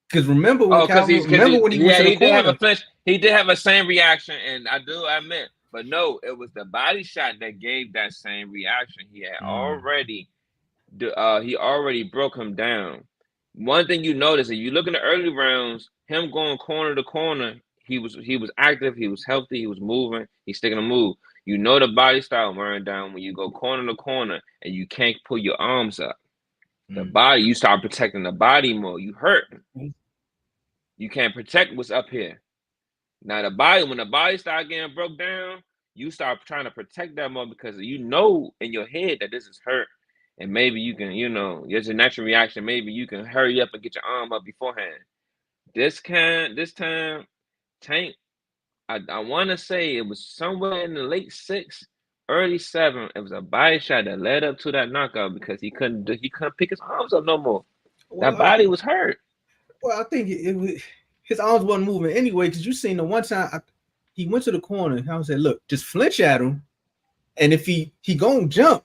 Because remember when he went to the corner, did have a flinch. He did have a same reaction, and I do admit, but no, it was the body shot that gave that same reaction. He had already broke him down. One thing you notice, if you look in the early rounds, him going corner to corner. He was active, he was healthy, he was moving, he's sticking a move. You know the body style wearing down when you go corner to corner and you can't pull your arms up. The body, you start protecting the body more. You hurt. You can't protect what's up here. Now the body, when the body start getting broke down, you start trying to protect that more because you know in your head that this is hurt. And maybe you can, there's a natural reaction. Maybe you can hurry up and get your arm up beforehand. This time, Tank, I want to say it was somewhere in the late 6, early 7. It was a body shot that led up to that knockout because he couldn't pick his arms up no more. That body was hurt. Well, I think it was his arms wasn't moving anyway because you seen the one time he went to the corner and I said, "Look, just flinch at him, and if he gonna jump,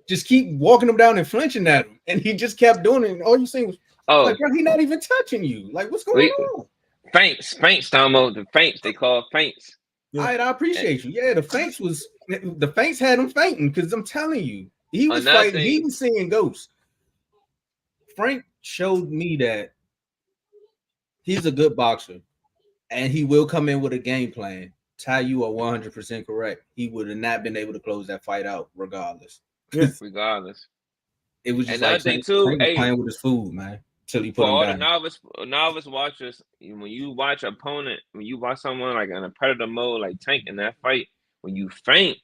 just keep walking him down and flinching at him." And he just kept doing it. And all you seen was, like, bro, he's not even touching you. Like, what's going on? Feints, Tomo. The feints, they call feints. Yeah. All right, I appreciate you. Yeah, the feints had him fainting because I'm telling you, he was fighting. He was seeing ghosts. Frank showed me that he's a good boxer, and he will come in with a game plan. Ty, you are 100% correct. He would have not been able to close that fight out regardless. Regardless. It was just like Tank playing with his food, man. Till he put him down. For all the novice watchers, when you watch someone like in a predator mode like Tank in that fight, when you feint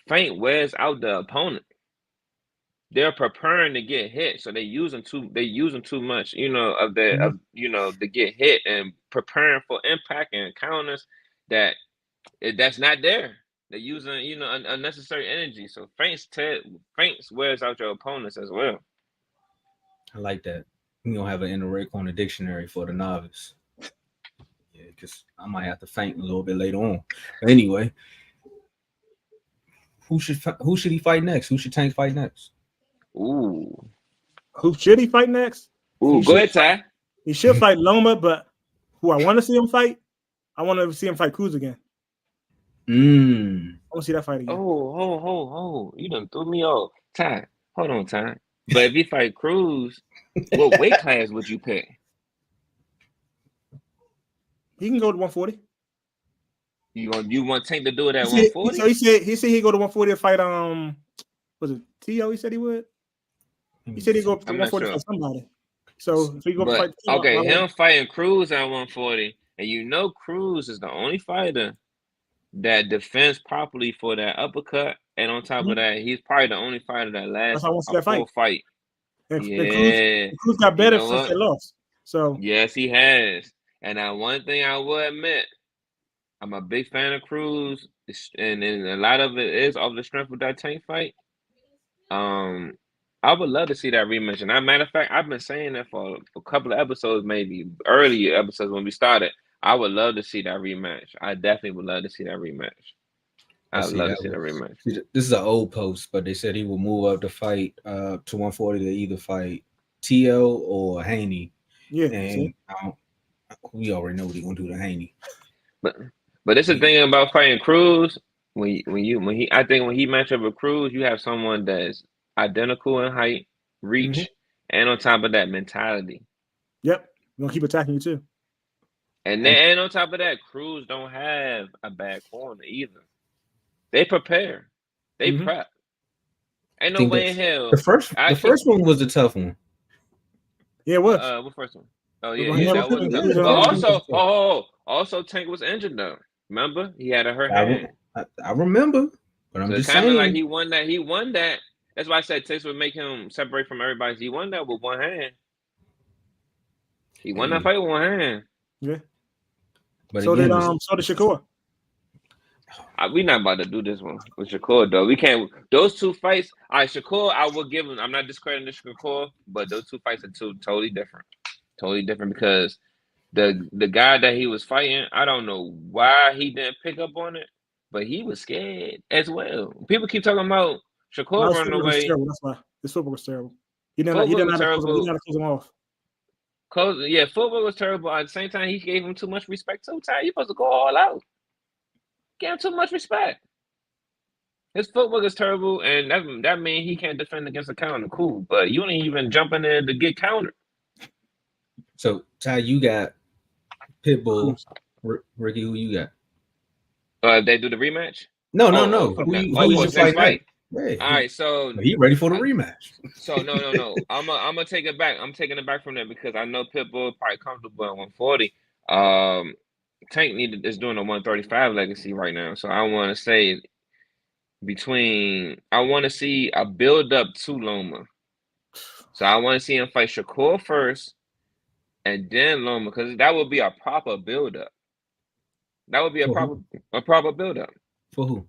wears out the opponent. they're preparing to get hit, so they using too much, of to get hit and preparing for impact and counters that's not there. They're using unnecessary energy. So feints wears out your opponents as well. I like that. We don't have an interreg on the dictionary for the novice. Yeah, because I might have to feint a little bit later on. But anyway, who should he fight next? Who should Tank fight next? Ooh. Who should he fight next? Ooh, go ahead, Ty. He should fight Loma, but who I want to see him fight, I want to see him fight Coombs again. I want to see that fight again. Oh. You done threw me off. Ty, hold on, Ty. But if you fight Cruz, what weight class would you pick? He can go to 140. You want Tank to do it at 140? So he said he'd go to 140 to fight was it T.O. he said he would? He said he'd go to 140 for somebody. So he go fight T.O. Okay, him fighting Cruz at 140, and Cruz is the only fighter that defends properly for that uppercut, and on top of that, he's probably the only fighter that lasts a full fight. And Cruz got better since they lost. So yes, he has. And that one thing I will admit, I'm a big fan of Cruz, and a lot of it is off the strength of that Tank fight. I would love to see that rematch. And as a matter of fact, I've been saying that for a couple of episodes, maybe early episodes when we started. I would love to see that rematch. I definitely would love to see that rematch. I would love to see that rematch. This is an old post, but they said he will move up to fight to 140 to either fight T.O. or Haney. Yeah, and we already know what he's gonna do to Haney. But it's the thing about fighting Cruz. When he match up with Cruz, you have someone that's identical in height, reach, and on top of that, mentality. Yep, we're gonna keep attacking you too. And then on top of that, Cruz don't have a bad corner either. They prepare, they prep. Ain't no way in hell. The first one was a tough one. Yeah, it was. What first one? Oh yeah, that was tough. But also Tank was injured though. Remember, he had a hurt hand. I remember, but I'm just saying, like he won that. That's why I said Tank would make him separate from everybody. He won that with one hand. He won that fight with one hand. Yeah. But so did Shakur. We're not about to do this one with Shakur though. We can't. Those two fights. All right, Shakur, I will give him. I'm not discrediting Shakur, but those two fights are totally different. Totally different because the guy that he was fighting, I don't know why he didn't pick up on it, but he was scared as well. People keep talking about Shakur running away. That's why this football was terrible. He didn't know how to close him off. Football was terrible. At the same time, he gave him too much respect too. Ty, you supposed to go all out. Give him too much respect. His footwork is terrible, and that means he can't defend against a counter. Cool, but you ain't even jumping there to get countered. So Ty, you got Pitbull, Ricky. Who you got? They do the rematch? No. Who you fight? Hey, all right, so he ready for the rematch. So no. I'm gonna take it back. I'm taking it back from that because I know Pitbull probably comfortable at 140. Tank is doing a 135 legacy right now, so I want to say I want to see a build up to Loma. So I want to see him fight Shakur first, and then Loma, because that would be a proper build up. That would be a proper build up. For who?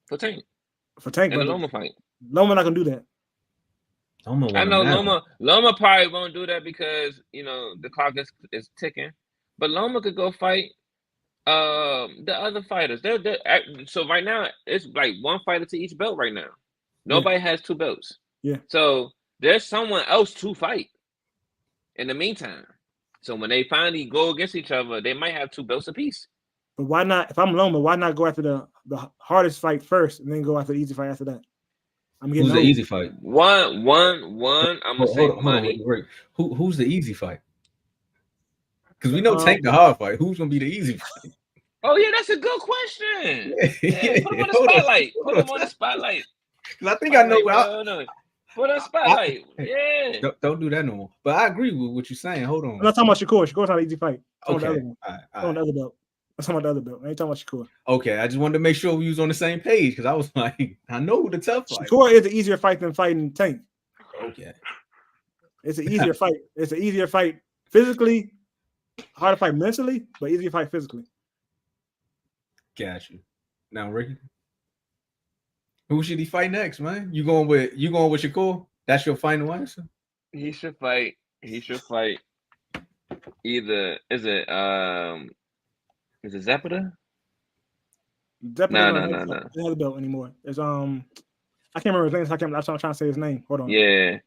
For Tank. And the Loma fight. Loma not gonna do that. I know Loma probably won't do that because the clock is ticking. But Loma could go fight the other fighters. So right now it's like one fighter to each belt right now. Nobody has two belts. Yeah. So there's someone else to fight in the meantime. So when they finally go against each other, they might have two belts apiece. But why not? If I'm Loma, why not go after the hardest fight first and then go after the easy fight after that? Who's the easy fight? One. I'm gonna say money. Who's the easy fight? Because we know Tank the hard fight. Who's gonna be the easy fight? Oh yeah, that's a good question. Yeah, put him on the spotlight. Put him on the spotlight. Because I think I know. Put on spotlight. Yeah. Don't do that no more. But I agree with what you're saying. Hold on. I'm not talking about Shakur. Shakur's not an easy fight. Okay. On the other belt. I'm talking about the other belt. I ain't talking about Shakur. Okay, I just wanted to make sure we was on the same page because I was like, I know who the tough fight. Shakur is an easier fight than fighting Tank. Okay. It's an easier fight. It's an easier fight physically, hard to fight mentally, but easier fight physically. Got you. Now, Ricky, who should he fight next, man? You going with Shakur? That's your final answer? He should fight. Either is it Zepeda? No. He doesn't have the belt anymore. It's I can't remember his name. That's what I'm trying to say his name. Hold on. Yeah,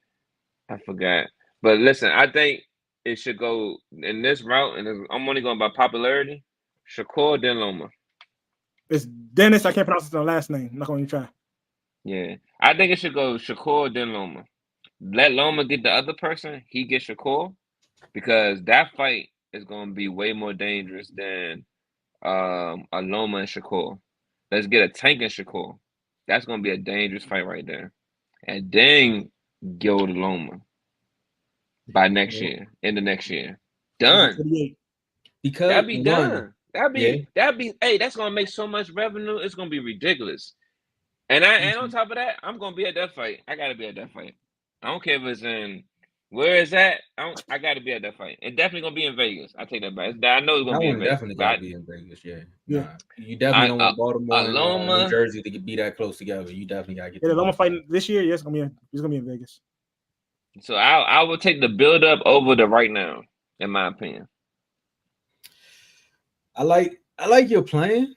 I forgot. But listen, I think it should go in this route, and I'm only going by popularity. Shakur, then Loma. It's Dennis. I can't pronounce the last name. I'm not going to try. Yeah, I think it should go Shakur, then Loma. Let Loma get the other person. He gets Shakur, because that fight is going to be way more dangerous than a Loma and Shakur. Let's get a Tank and Shakur. That's going to be a dangerous fight right there. And then go to Loma by next year, in the next year. Done. Because that'd be done. That'd be, hey, that's going to make so much revenue. It's going to be ridiculous. And on top of that, I'm going to be at that fight. I got to be at that fight. I don't care if it's in, where is that? I got to be at that fight. It's definitely going to be in Vegas. I take that back. I know it's going to be in Vegas. Definitely got to be in Vegas, yeah. Nah, you definitely don't want Baltimore and New Jersey to be that close together. You definitely got to get the Loma fighting this year. Yeah, it's going to be in Vegas. So I will take the build up over the right now, in my opinion. I like your plan.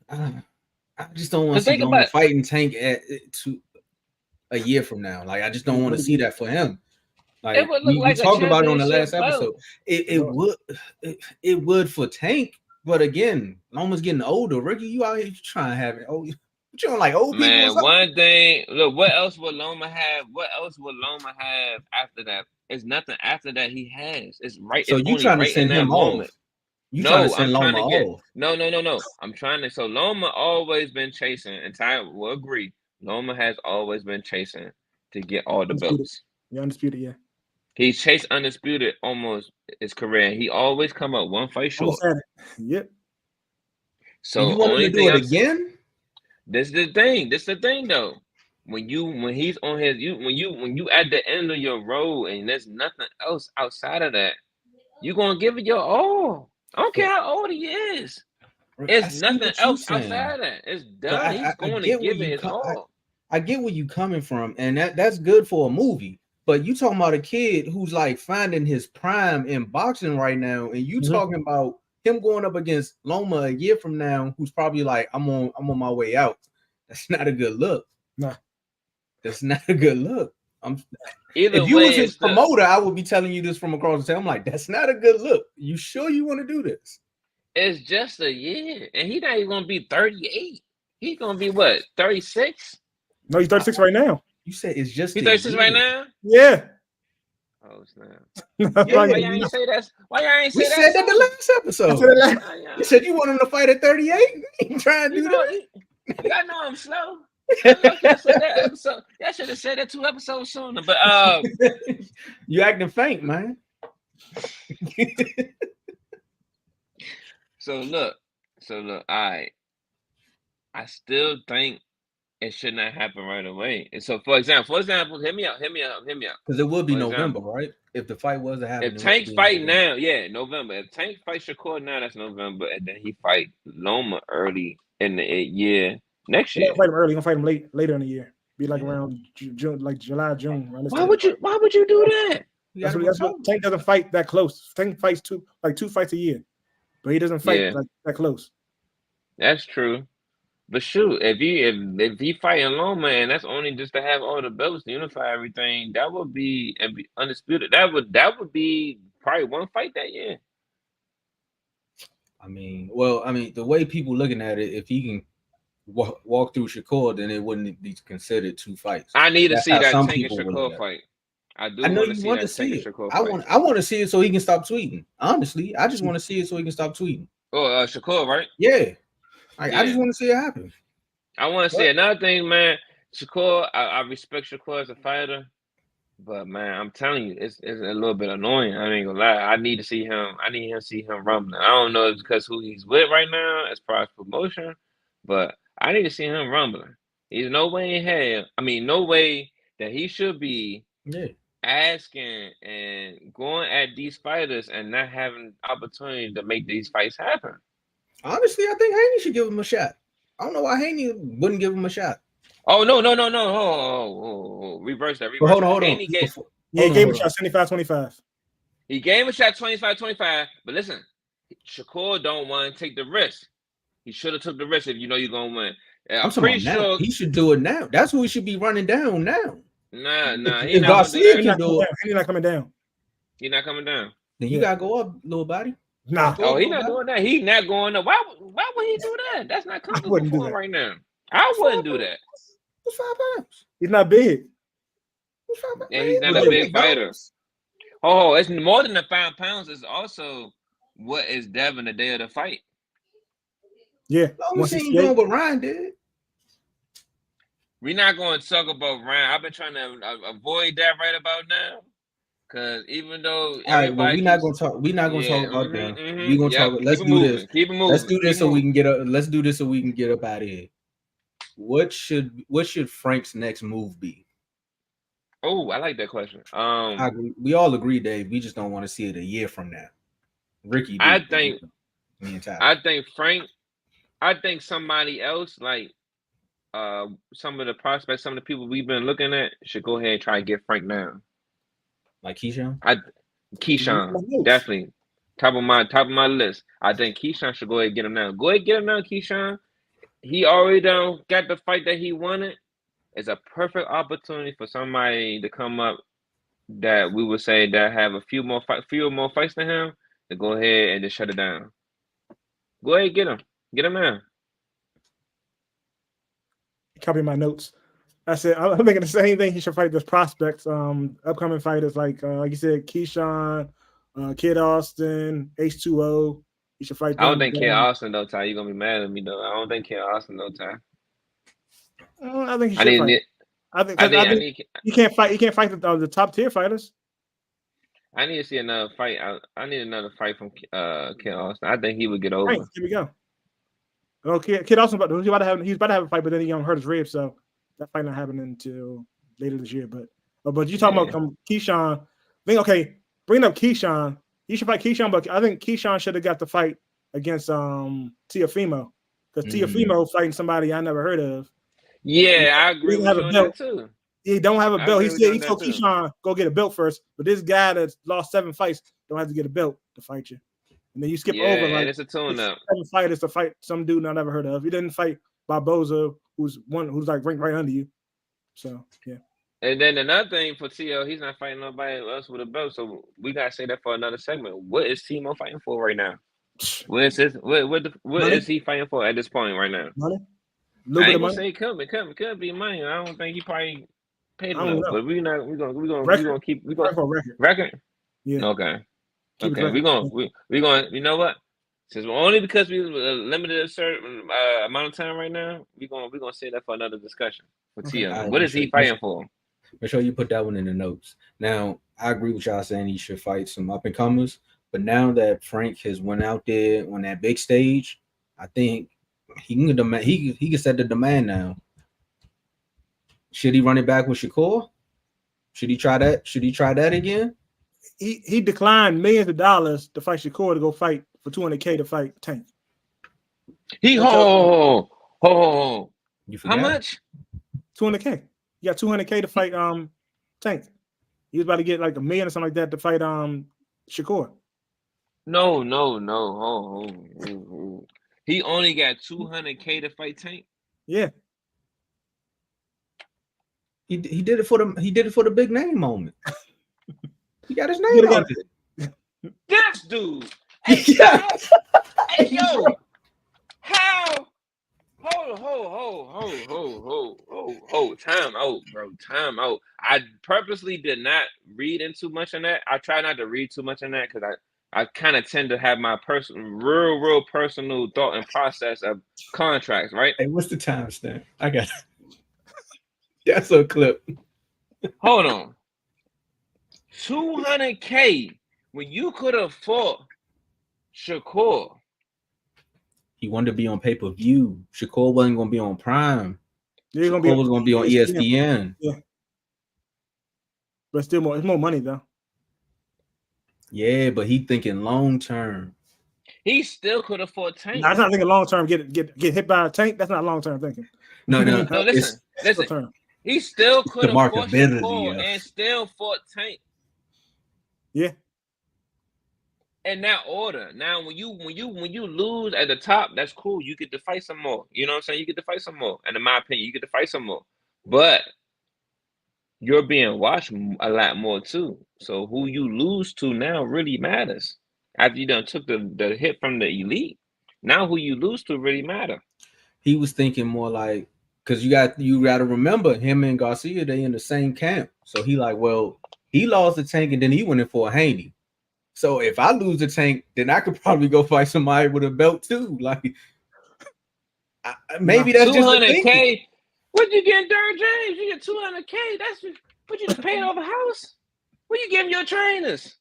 I just don't want to see Loma fighting Tank to a year from now. Like, I just don't want to see that for him. Like, it would look we talked about it on the last episode. It would for Tank, but again, Loma's getting older. Ricky, you out here trying to have it. Oh, you don't like old people? Man, one thing. Look, what else would Loma have? What else would Loma have after that? It's nothing after that he has. It's right. So you trying to send him off? You trying to send Loma off? No. I'm trying to. So Loma always been chasing, and Ty will agree. Loma has always been chasing to get all the belts. Yeah, undisputed, yeah. He's chased undisputed almost his career. He always come up one fight short. Yep. So you want him to do it again? This is the thing though. When he's on his when you at the end of your road and there's nothing else outside of that, you're gonna give it your all. I don't care how old he is. It's nothing else outside of that. It's done. He's going to give it his all. I get where you coming from, and that's good for a movie. But you talking about a kid who's like finding his prime in boxing right now, and you talking about him going up against Loma a year from now, who's probably like, I'm on my way out. That's not a good look. Nah, that's not a good look. If you was his promoter, I would be telling you this from across the town. I'm like, that's not a good look. You sure you want to do this? It's just a year, and he's not even gonna be 38. He's gonna be what, 36? No, he's 36 right now. You said it's just he's 36 right now? Yeah. Oh snap. Why y'all ain't say that? Why y'all ain't say that? We said that the last episode. You said you want him to fight at 38? You trying to do that? I know I'm slow. Y'all should have said that 2 episodes sooner. But you acting faint, man. So look, all right. I still think it should not happen right away. And so, for example, hear me out. Because it would be November, right? If the fight was to happen. If Tank fight now, November. If Tank fight Shakur now, that's November, and then he fight Loma early in the year next year. Fight him early. Gonna fight him later in the year. Be like around June, like July, June. Why would you do that? That's what Tank doesn't fight that close. Tank fights two fights a year, but he doesn't fight like that close. That's true. But shoot, if he fighting Loma and that's only just to have all the belts to unify everything, that would be undisputed. That would be probably one fight that year. I mean, the way people looking at it, if he can walk through Shakur, then it wouldn't be considered 2 fights. I need to see that Tank and Shakur fight. I know you want to see it. I want to see it so he can stop tweeting. Honestly, I just want to see it so he can stop tweeting. Oh, Shakur, right? Yeah. I just want to see it happen. I want to see another thing, man. Shakur, I respect Shakur as a fighter, But man, I'm telling you, it's a little bit annoying. I ain't gonna lie. I need to see him. I need him to see him rumbling. I don't know if it's because who he's with right now as far as promotion, but I need to see him rumbling. There's no way in hell. I mean, no way that he should be asking and going at these fighters and not having opportunity to make these fights happen. Honestly, I think Haney should give him a shot. I don't know why Haney wouldn't give him a shot. Oh, no. Oh. Reverse that. Hold on. He gave him a shot 75-25. He gave him a shot 25-25. But listen, Shakur don't want to take the risk. He should have took the risk if you know you're going to win. I'm pretty sure he should do it now. That's who he should be running down now. Nah. If Garcia can do it, he's not coming down. He's not coming down. Then you gotta go up, little body. Nah. Oh, he's not doing that. He's not going up. Why would he do that? That's not comfortable for him right now. I wouldn't do that. It's 5 pounds. He's not big. And he's not a big fighter. Oh, it's more than the 5 pounds. It's also what is Devin the day of the fight. Yeah. Only thing doing what Ryan did. We're not going to talk about Ryan. I've been trying to avoid that right about now. Because even though we're not going to talk. We're not going to talk about that. We're going to talk. Let's do this. Keep it moving. Let's do this so we can get up. Let's do this so we can get up out of here. What should Frank's next move be? Oh, I like that question. I agree. We all agree, Dave. We just don't want to see it a year from now. Ricky, I think Frank. I think somebody else, like some of the prospects, some of the people we've been looking at, should go ahead and try to get Frank down. Like Keyshawn? Keyshawn, definitely. Top of my list. I think Keyshawn should go ahead and get him down. Go ahead and get him down, Keyshawn. He already got the fight that he wanted. It's a perfect opportunity for somebody to come up that we would say that have a few more fights than him to go ahead and just shut it down. Go ahead, get him. Get him down. Copy my notes. I said I'm thinking the same thing. He should fight those prospects, upcoming fighters like you said, Keyshawn, Kid Austin, H2O. He should fight. I don't think Kid Austin though, Ty. You're gonna be mad at me though. I don't think Kid Austin though, Ty. I think he should fight. I think you can't fight. You can't fight the top tier fighters. I need to see another fight. I need another fight from Kid Austin. I think he would get over. Right, here we go. Okay, Kid Austin, he's about to have a fight, but then he hurt his ribs, so that fight not happening until later this year. But you talking about Keyshawn? Bring up Keyshawn. You should fight Keyshawn, but I think Keyshawn should have got the fight against Teofimo because Teofimo fighting somebody I never heard of. Yeah, I agree with you on that too. He don't have a belt. He told Keyshawn go get a belt first, but this guy that's lost 7 fights don't have to get a belt to fight you. And then you skip over like it's a tune-up. 7 fighters to fight some dude I never heard of. He didn't fight Barboza, who's like ranked right under you. So yeah. And then another thing for T.O., he's not fighting nobody else with a belt. So we gotta say that for another segment. What is Timo fighting for right now? What is he fighting for at this point right now? Money. I ain't gonna say it could be money. I don't think he probably paid enough. But we're gonna keep record. Yeah. Okay. We're gonna you know what? Since only because we limited a certain amount of time right now, we're gonna say that for another discussion for T.O. What is he fighting for? Make sure you put that one in the notes. Now, I agree with y'all saying he should fight some up and comers, but now that Frank has went out there on that big stage, I think he can demand. He can set the demand now. Should he run it back with Shakur? Should he try that? Should he try that again? He declined millions of dollars to fight Shakur to go fight for $200K to fight Tank. How much? $200K. You got $200K to fight Tank. He was about to get like $1 million or something like that to fight Shakur. No. He only got $200K to fight Tank. Yeah. He did it for the big name moment. He got his name on it. This dude. Hey, yo. How? Hold. Time out, bro. Time out. I purposely did not read into much on that. I try not to read too much on that because I kind of tend to have my real personal thought and process of contracts, right? Hey, what's the timestamp? I got it. That's a clip. Hold on. $200K when you could have fought Shakur. He wanted to be on pay-per-view. Shakur wasn't going to be on Prime. Shakur was going to be on ESPN. Yeah. But still it's more money though. Yeah, but he thinking long term. He still could have fought Tank. No, that's not thinking long term. Get hit by a tank. That's not long term thinking. No. Listen. He still could have fought Shakur and still fought Tank. Yeah. In that order. Now, when you lose at the top, that's cool. You get to fight some more. You know what I'm saying? You get to fight some more. And in my opinion, you get to fight some more. But you're being watched a lot more too. So who you lose to now really matters. After you done took the hit from the elite, now who you lose to really matter. He was thinking more like, because you got to remember him and Garcia, they in the same camp. So he like, well, he lost the Tank and then he went in for a Haney. So if I lose the Tank, then I could probably go fight somebody with a belt too. Like maybe that's just $200K. What you getting, Derrick James? You get $200K. That's what you just paying off a house. What you giving your trainers?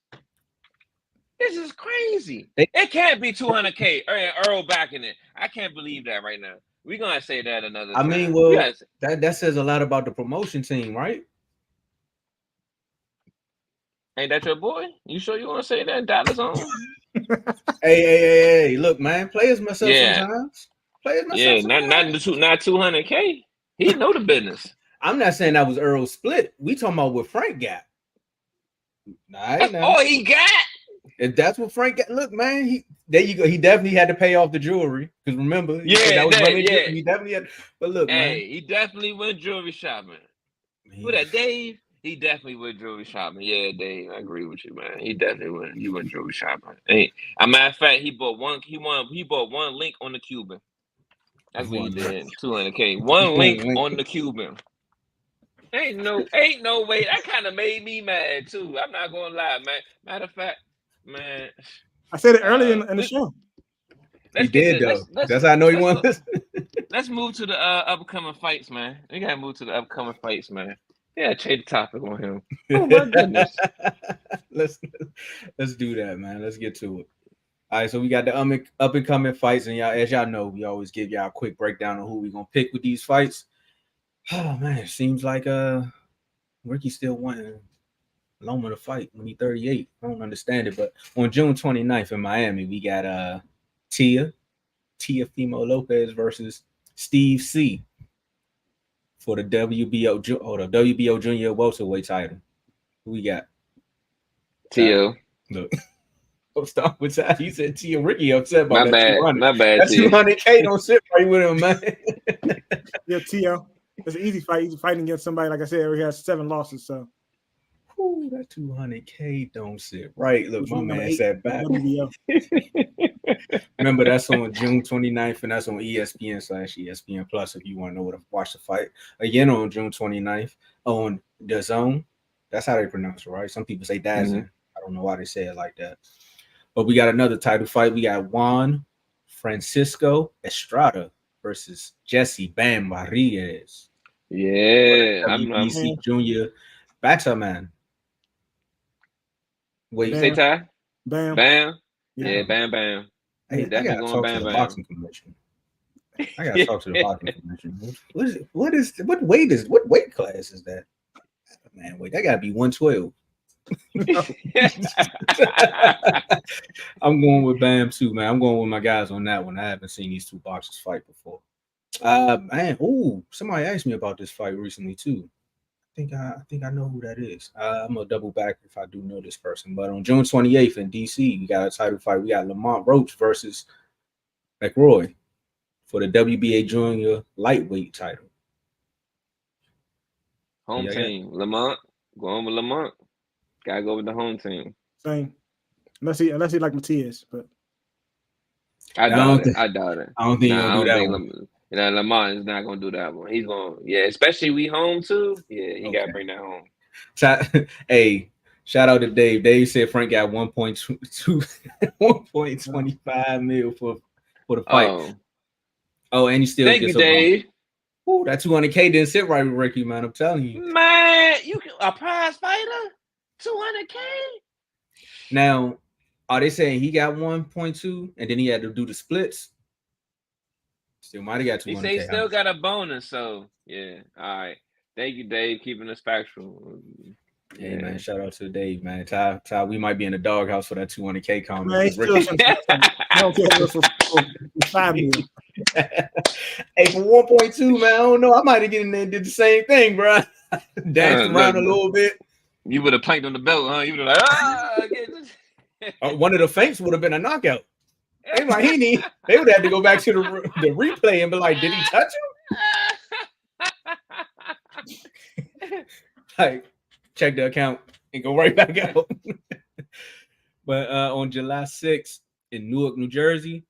This is crazy. It can't be $200K. Earl backing it. I can't believe that right now. We're gonna say that another time. I mean, well, that says a lot about the promotion team, right? Ain't that your boy? You sure you want to say that? Dallas on? Hey! Look, man, players mess up sometimes. Players mess up sometimes. Not $200K. He know the business. I'm not saying that was Earl's split. We talking about what Frank got. That's all he got. If that's what Frank got, look, man, there you go. He definitely had to pay off the jewelry because remember, he definitely had. But look, man, he definitely went jewelry shopping. Who that, Dave? He definitely went jewelry shopping. Yeah, Dave, I agree with you, man. He definitely went. He went jewelry shopping. Hey, a matter of fact, he bought one. He bought one link on the Cuban. That's what he did. $200K. One link on the Cuban. Ain't no way. That kind of made me mad too. I'm not gonna lie, man. Matter of fact, man, I said it earlier in the show. He did though. That's how I know he won this. Let's move to the upcoming fights, man. We gotta move to the upcoming fights, man. Yeah, change the topic on him. Oh my goodness. Let's do that, man. Let's get to it. All right, so we got the up and coming fights, and y'all, as y'all know, we always give y'all a quick breakdown of who we're gonna pick with these fights. Oh man, it seems like Ricky still wanting Loma to fight when he's 38. I don't understand it, but on June 29th in Miami, we got Tia Fimo Lopez versus Steve C for the WBO Junior welterweight title. Who we got? Tia. Look. I'll start with that. He said Tia. Ricky upset about my that. My bad. That $200K don't sit right with him, man. Yeah, Tia. It's an easy fight. He's fighting against somebody, like I said, he has 7 losses. So, that $200K don't sit right. Look, my man said back. Remember, that's on June 29th, and that's on ESPN/ESPN Plus if you want to know what to watch the fight. Again, on June 29th on the Zone. That's how they pronounce it, right? Some people say DAZN. Mm-hmm. I don't know why they say it like that. But we got another title fight. We got Juan Francisco Estrada versus Jesse Bam Barriez. Yeah, WBC Junior Batter Man. Wait, you say Ty? Bam. Yeah, Bam. Hey, I gotta talk to the boxing commission. I gotta talk to the boxing commission. What weight class is that? Man, wait, that gotta be 112. I'm going with Bam too, man. I'm going with my guys on that one. I haven't seen these two boxers fight before. Somebody asked me about this fight recently too. I think I know who that is. I'm gonna double back if I do know this person. But on June 28th in DC, we got a title fight. We got Lamont Roach versus McRoy for the WBA Junior lightweight title. Home team, Lamont. Going with Lamont. Gotta go with the home team. Same. Unless he like Matias, but I doubt it. I don't think he's gonna do that one. Lamont is not gonna do that one. He's gonna, especially we home too. Yeah, he gotta bring that home. Hey, shout out to Dave. Dave said Frank got 1.25 mil for the fight. Oh, and he still thank you, Dave. That $200K didn't sit right with Ricky, man. I'm telling you, man. You a prize fighter? $200K. Now, are they saying he got 1.2 and then he had to do the splits? Still might have got 200K. He said he still got a bonus, so yeah. All right. Thank you, Dave, keeping us factual. Hey man, shout out to Dave, man. Ty, we might be in the doghouse for that 200K comment. Man, I don't care for 5 million. Hey, for 1.2, man, I don't know. I might have get in there and did the same thing, bro. Danced around a little bit. You would have planked on the belt, huh? You would have like, one of the feints would have been a knockout. They like they would have to go back to the replay and be like, did he touch him? Like, check the account and go right back out. But on July 6th in Newark, New Jersey,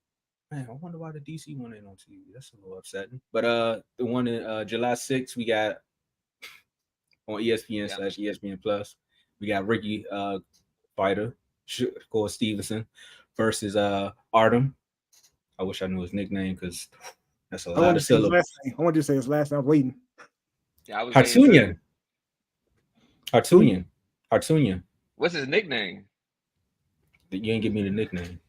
man, I wonder why the DC one ain't on TV. That's a little upsetting. But the one in July 6th, we got on ESPN/ESPN Plus, we got Ricky fighter, Shakur Stevenson, versus Artem. I wish I knew his nickname because that's a lot of syllables. I want you to say his last name. I was waiting. Yeah, I was Hartunian. What's his nickname? You ain't give me the nickname.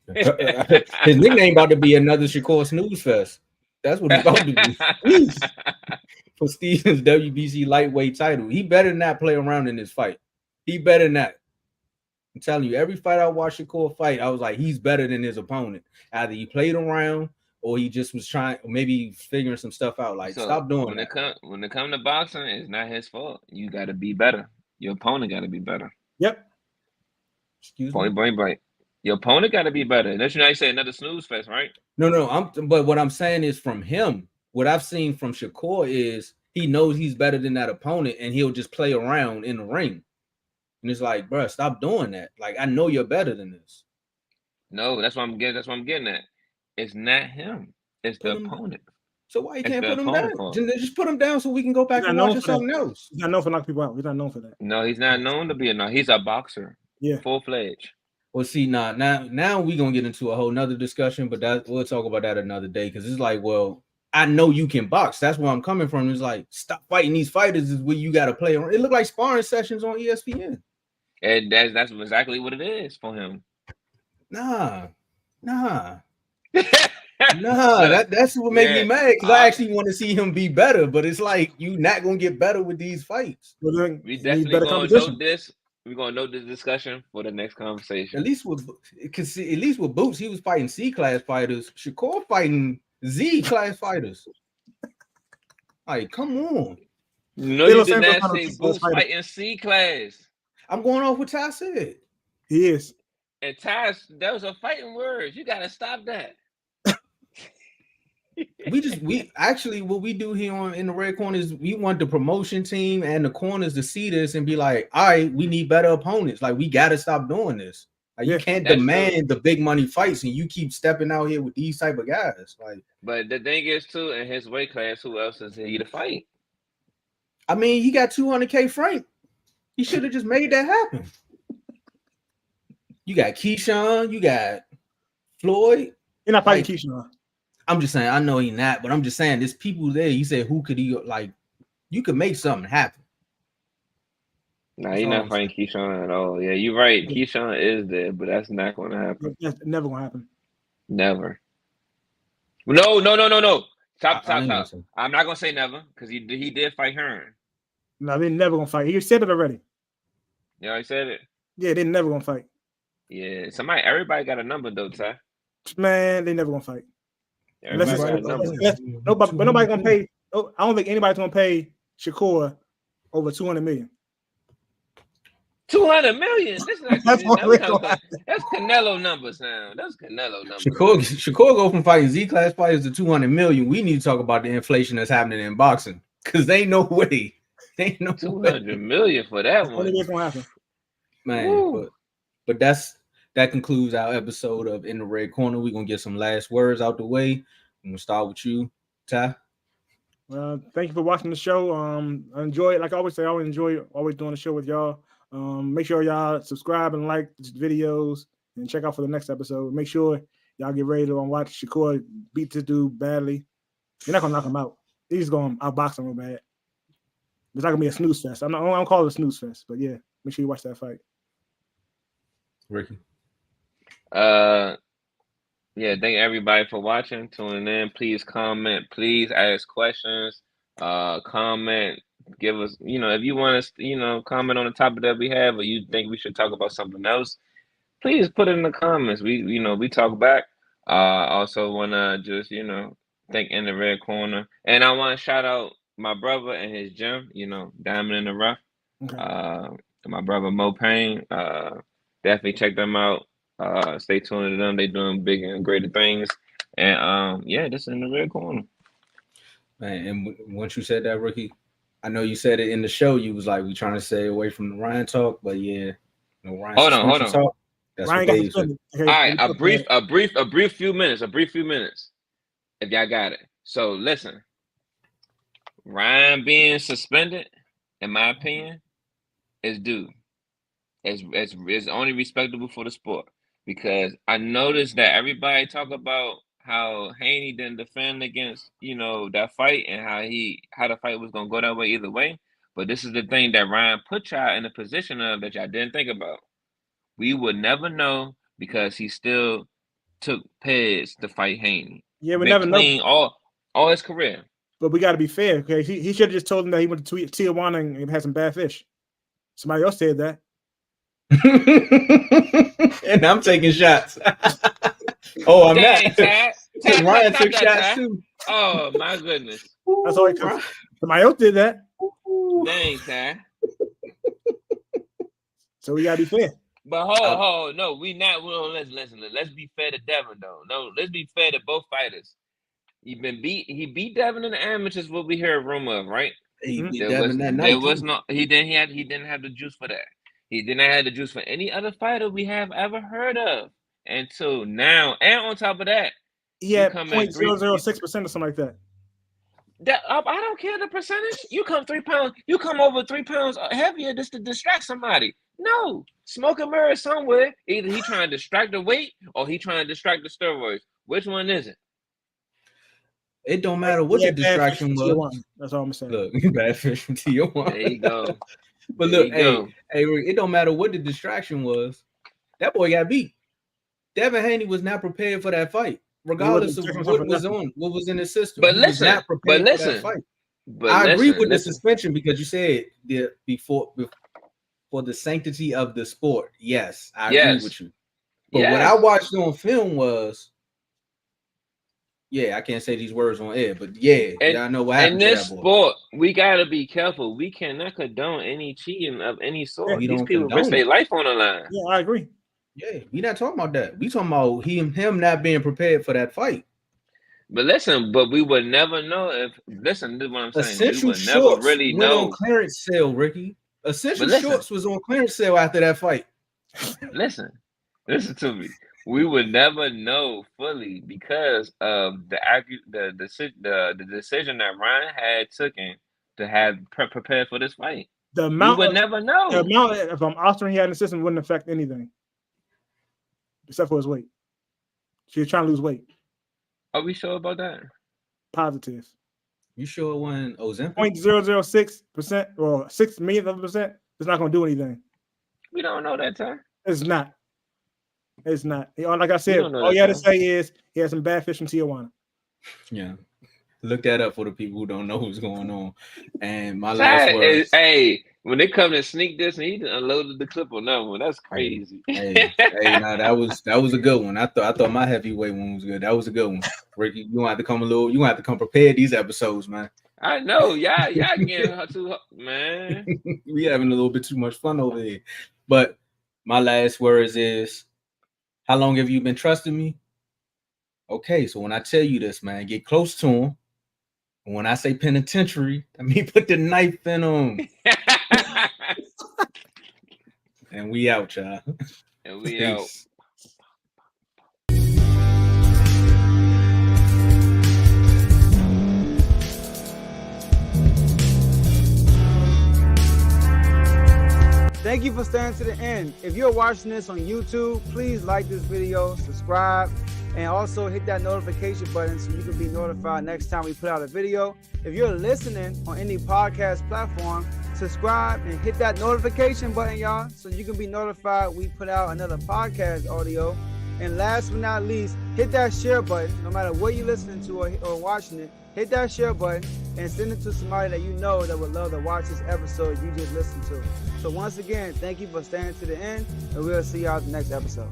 His nickname about to be another Shakur Snooze Fest. That's what it's about to be. For Stevens' WBC lightweight title. He better not play around in this fight. He better not. I'm telling you, every fight I watched Shakur fight, I was like, he's better than his opponent. Either he played around or he just was trying, maybe figuring some stuff out. Like, so stop doing that. When it comes to boxing, it's not his fault. You got to be better. Your opponent got to be better. Yep. Excuse me. Point. Your opponent got to be better. That's you say another snooze fest, right? No. But what I'm saying is from him, what I've seen from Shakur is he knows he's better than that opponent, and he'll just play around in the ring. And it's like, bro, stop doing that. Like, I know you're better than this. No, that's what I'm getting at. It's not him. It's the opponent. So why you can't put him down? Just put him down so we can go back and watch something else. He's not known for knocking people out. He's not known for that. No, he's not known to be he's a boxer. Yeah. Full-fledged. Well, see, now we're gonna get into a whole nother discussion, but we'll talk about that another day because it's like, well, I know you can box. That's where I'm coming from. It's like, stop fighting these fighters is where you gotta play around. It looked like sparring sessions on ESPN. And that's exactly what it is for him. Nah. That's what made me mad because I actually want to see him be better, but it's like you not gonna get better with these fights. We definitely gonna note this. We're gonna note this discussion for the next conversation. At least with Boots, he was fighting C-class fighters. Shakur fighting Z-class fighters. Like, come on. No, you did not say Boots fighting C-class. I'm going off what Ty said. He is. And Ty, that was a fighting word. You gotta stop that. we actually what we do here in the Red Corner is we want the promotion team and the corners to see this and be like, all right, we need better opponents. Like, we gotta stop doing this. Like, you can't demand the big money fights and you keep stepping out here with these type of guys. Like, but the thing is too, in his weight class, who else is he to fight? I mean, he got 200K Frank. He should have just made that happen. You got Keyshawn, you got Floyd. You're not fighting Keyshawn. I'm just saying, I know he's not, but I'm just saying there's people there. You said, who could he like? You could make something happen. No, he's not fighting Keyshawn at all. Yeah, you're right. Keyshawn is there, but that's not going to happen. That's never going to happen. Never. No. Stop. I'm not going to say never because he did fight Hearn. No, they're never going to fight. He said it already. Yeah, he said it. Yeah, they're never going to fight. Yeah, everybody got a number though, Ty. Man, they never going to fight. Nobody gonna pay. I don't think anybody's gonna pay Shakur over $200 million. 200 million. That's Canelo numbers now. That's Canelo numbers. Shakur go from fighting Z-class fighters to 200 million. We need to talk about the inflation that's happening in boxing because they ain't no way. They ain't no 200 million for that one. What's gonna happen, man? But that concludes our episode of In the Red Corner. We're going to get some last words out the way. I'm going to start with you, Ty. Thank you for watching the show. I enjoy it. Like I always say, I always enjoy doing the show with y'all. Make sure y'all subscribe and like the videos and check out for the next episode. Make sure y'all get ready to watch Shakur beat this dude badly. You're not going to knock him out. He's going to outbox him real bad. It's not going to be a snooze fest. I'm calling it a snooze fest, but yeah, make sure you watch that fight. Ricky. Yeah, thank everybody for watching, tuning in. Please comment, please ask questions. Comment, give us, if you want us, comment on the topic that we have, or you think we should talk about something else, please put it in the comments. We talk back. Also wanna just, thank In the Red Corner. And I want to shout out my brother and his gym, Diamond in the Rough. Okay. My brother Mo Payne. Definitely check them out. Stay tuned to them. They doing big and greater things. And this is In the Red Corner. Man, and once you said that, Ricky, I know you said it in the show. You was like, we trying to stay away from the Ryan talk, but yeah, Ryan. Hold on. Talk, that's Ryan what got they said. All right, a brief few minutes. If y'all got it. So listen, Ryan being suspended, in my opinion, is due. It's only respectable for the sport, because I noticed that everybody talk about how Haney didn't defend against that fight, and how the fight was gonna go that way either way. But this is the thing that Ryan put y'all in a position of that y'all didn't think about. We would never know, because he still took Pez to fight Haney. Yeah, we never know all his career. But we got to be fair, okay? He should have just told him that he went to Tijuana and had some bad fish. Somebody else said that. And I'm taking shots. Oh, I'm Dang, not. Ryan took shots too. Oh my goodness. That's all he took. Somebody else did that. Dang, Ty. So we gotta be fair. But hold, no, we not. Well, listen. Let's be fair to Devin though. No, let's be fair to both fighters. He beat Devin in the amateurs. What we hear a rumor of, right? He beat Devin that night. He didn't have the juice for that. He did not have the juice for any other fighter we have ever heard of until now. And on top of that, he had 0.006% or something like that. I don't care the percentage. You come 3 pounds. You come over 3 pounds heavier just to distract somebody. No, smoke and mirror somewhere. Either he trying to distract the weight or he trying to distract the steroids. Which one is it? It don't matter what the distraction was. That's all I'm saying. Look, bad fish from Tijuana. There you go. But look, hey, it don't matter what the distraction was. That boy got beat. Devin Haney was not prepared for that fight, regardless of what was in his system. But listen, for that fight. I agree with the suspension, because you said before for the sanctity of the sport. Yes, I agree with you. But what I watched on film was, I can't say these words on air, but I know what happened. In this sport, we gotta be careful. We cannot condone any cheating of any sort. These people risk their life on the line. Yeah, I agree. Yeah, we not talking about that. We talking about him not being prepared for that fight. But listen, we would never know if. Listen, this is what I'm saying. Essential we would Shorts never really know. On clearance sale, Ricky. Essential Shorts was on clearance sale after that fight. Listen to me. We would never know fully because of the decision that Ryan had taken to have prepared for this fight. The amount we would never know. The amount of ostrin he had in the system wouldn't affect anything, except for his weight. She was trying to lose weight. Are we sure about that? Positive. You sure it wasn't Ozempic? 0.006% or 6 millionth of a percent. It's not going to do anything. We don't know that, Ty. It's not. It's not. Like I said, all you had to say is he had some bad fish from Tijuana. Yeah. Look that up for the people who don't know what's going on. And my last words. Hey, when they come to sneak this, and he unloaded the clip on that one. That's crazy. Nah, that was a good one. I thought my heavyweight one was good. That was a good one. Ricky, you have to come prepared these episodes, man. I know. Y'all getting her too, man. We having a little bit too much fun over here. But my last words is, how long have you been trusting me? Okay, so when I tell you this, man, get close to him. And when I say penitentiary, I mean put the knife in him. And we out, y'all. And we out. Thank you for staying to the end. If you're watching this on YouTube, please like this video, subscribe, and also hit that notification button so you can be notified next time we put out a video. If you're listening on any podcast platform, subscribe, and hit that notification button, y'all, so you can be notified we put out another podcast audio. And last but not least, hit that share button. No matter what you're listening to or watching it, hit that share button and send it to somebody that you know that would love to watch this episode you just listened to. So once again, thank you for staying to the end, and we'll see y'all at the next episode.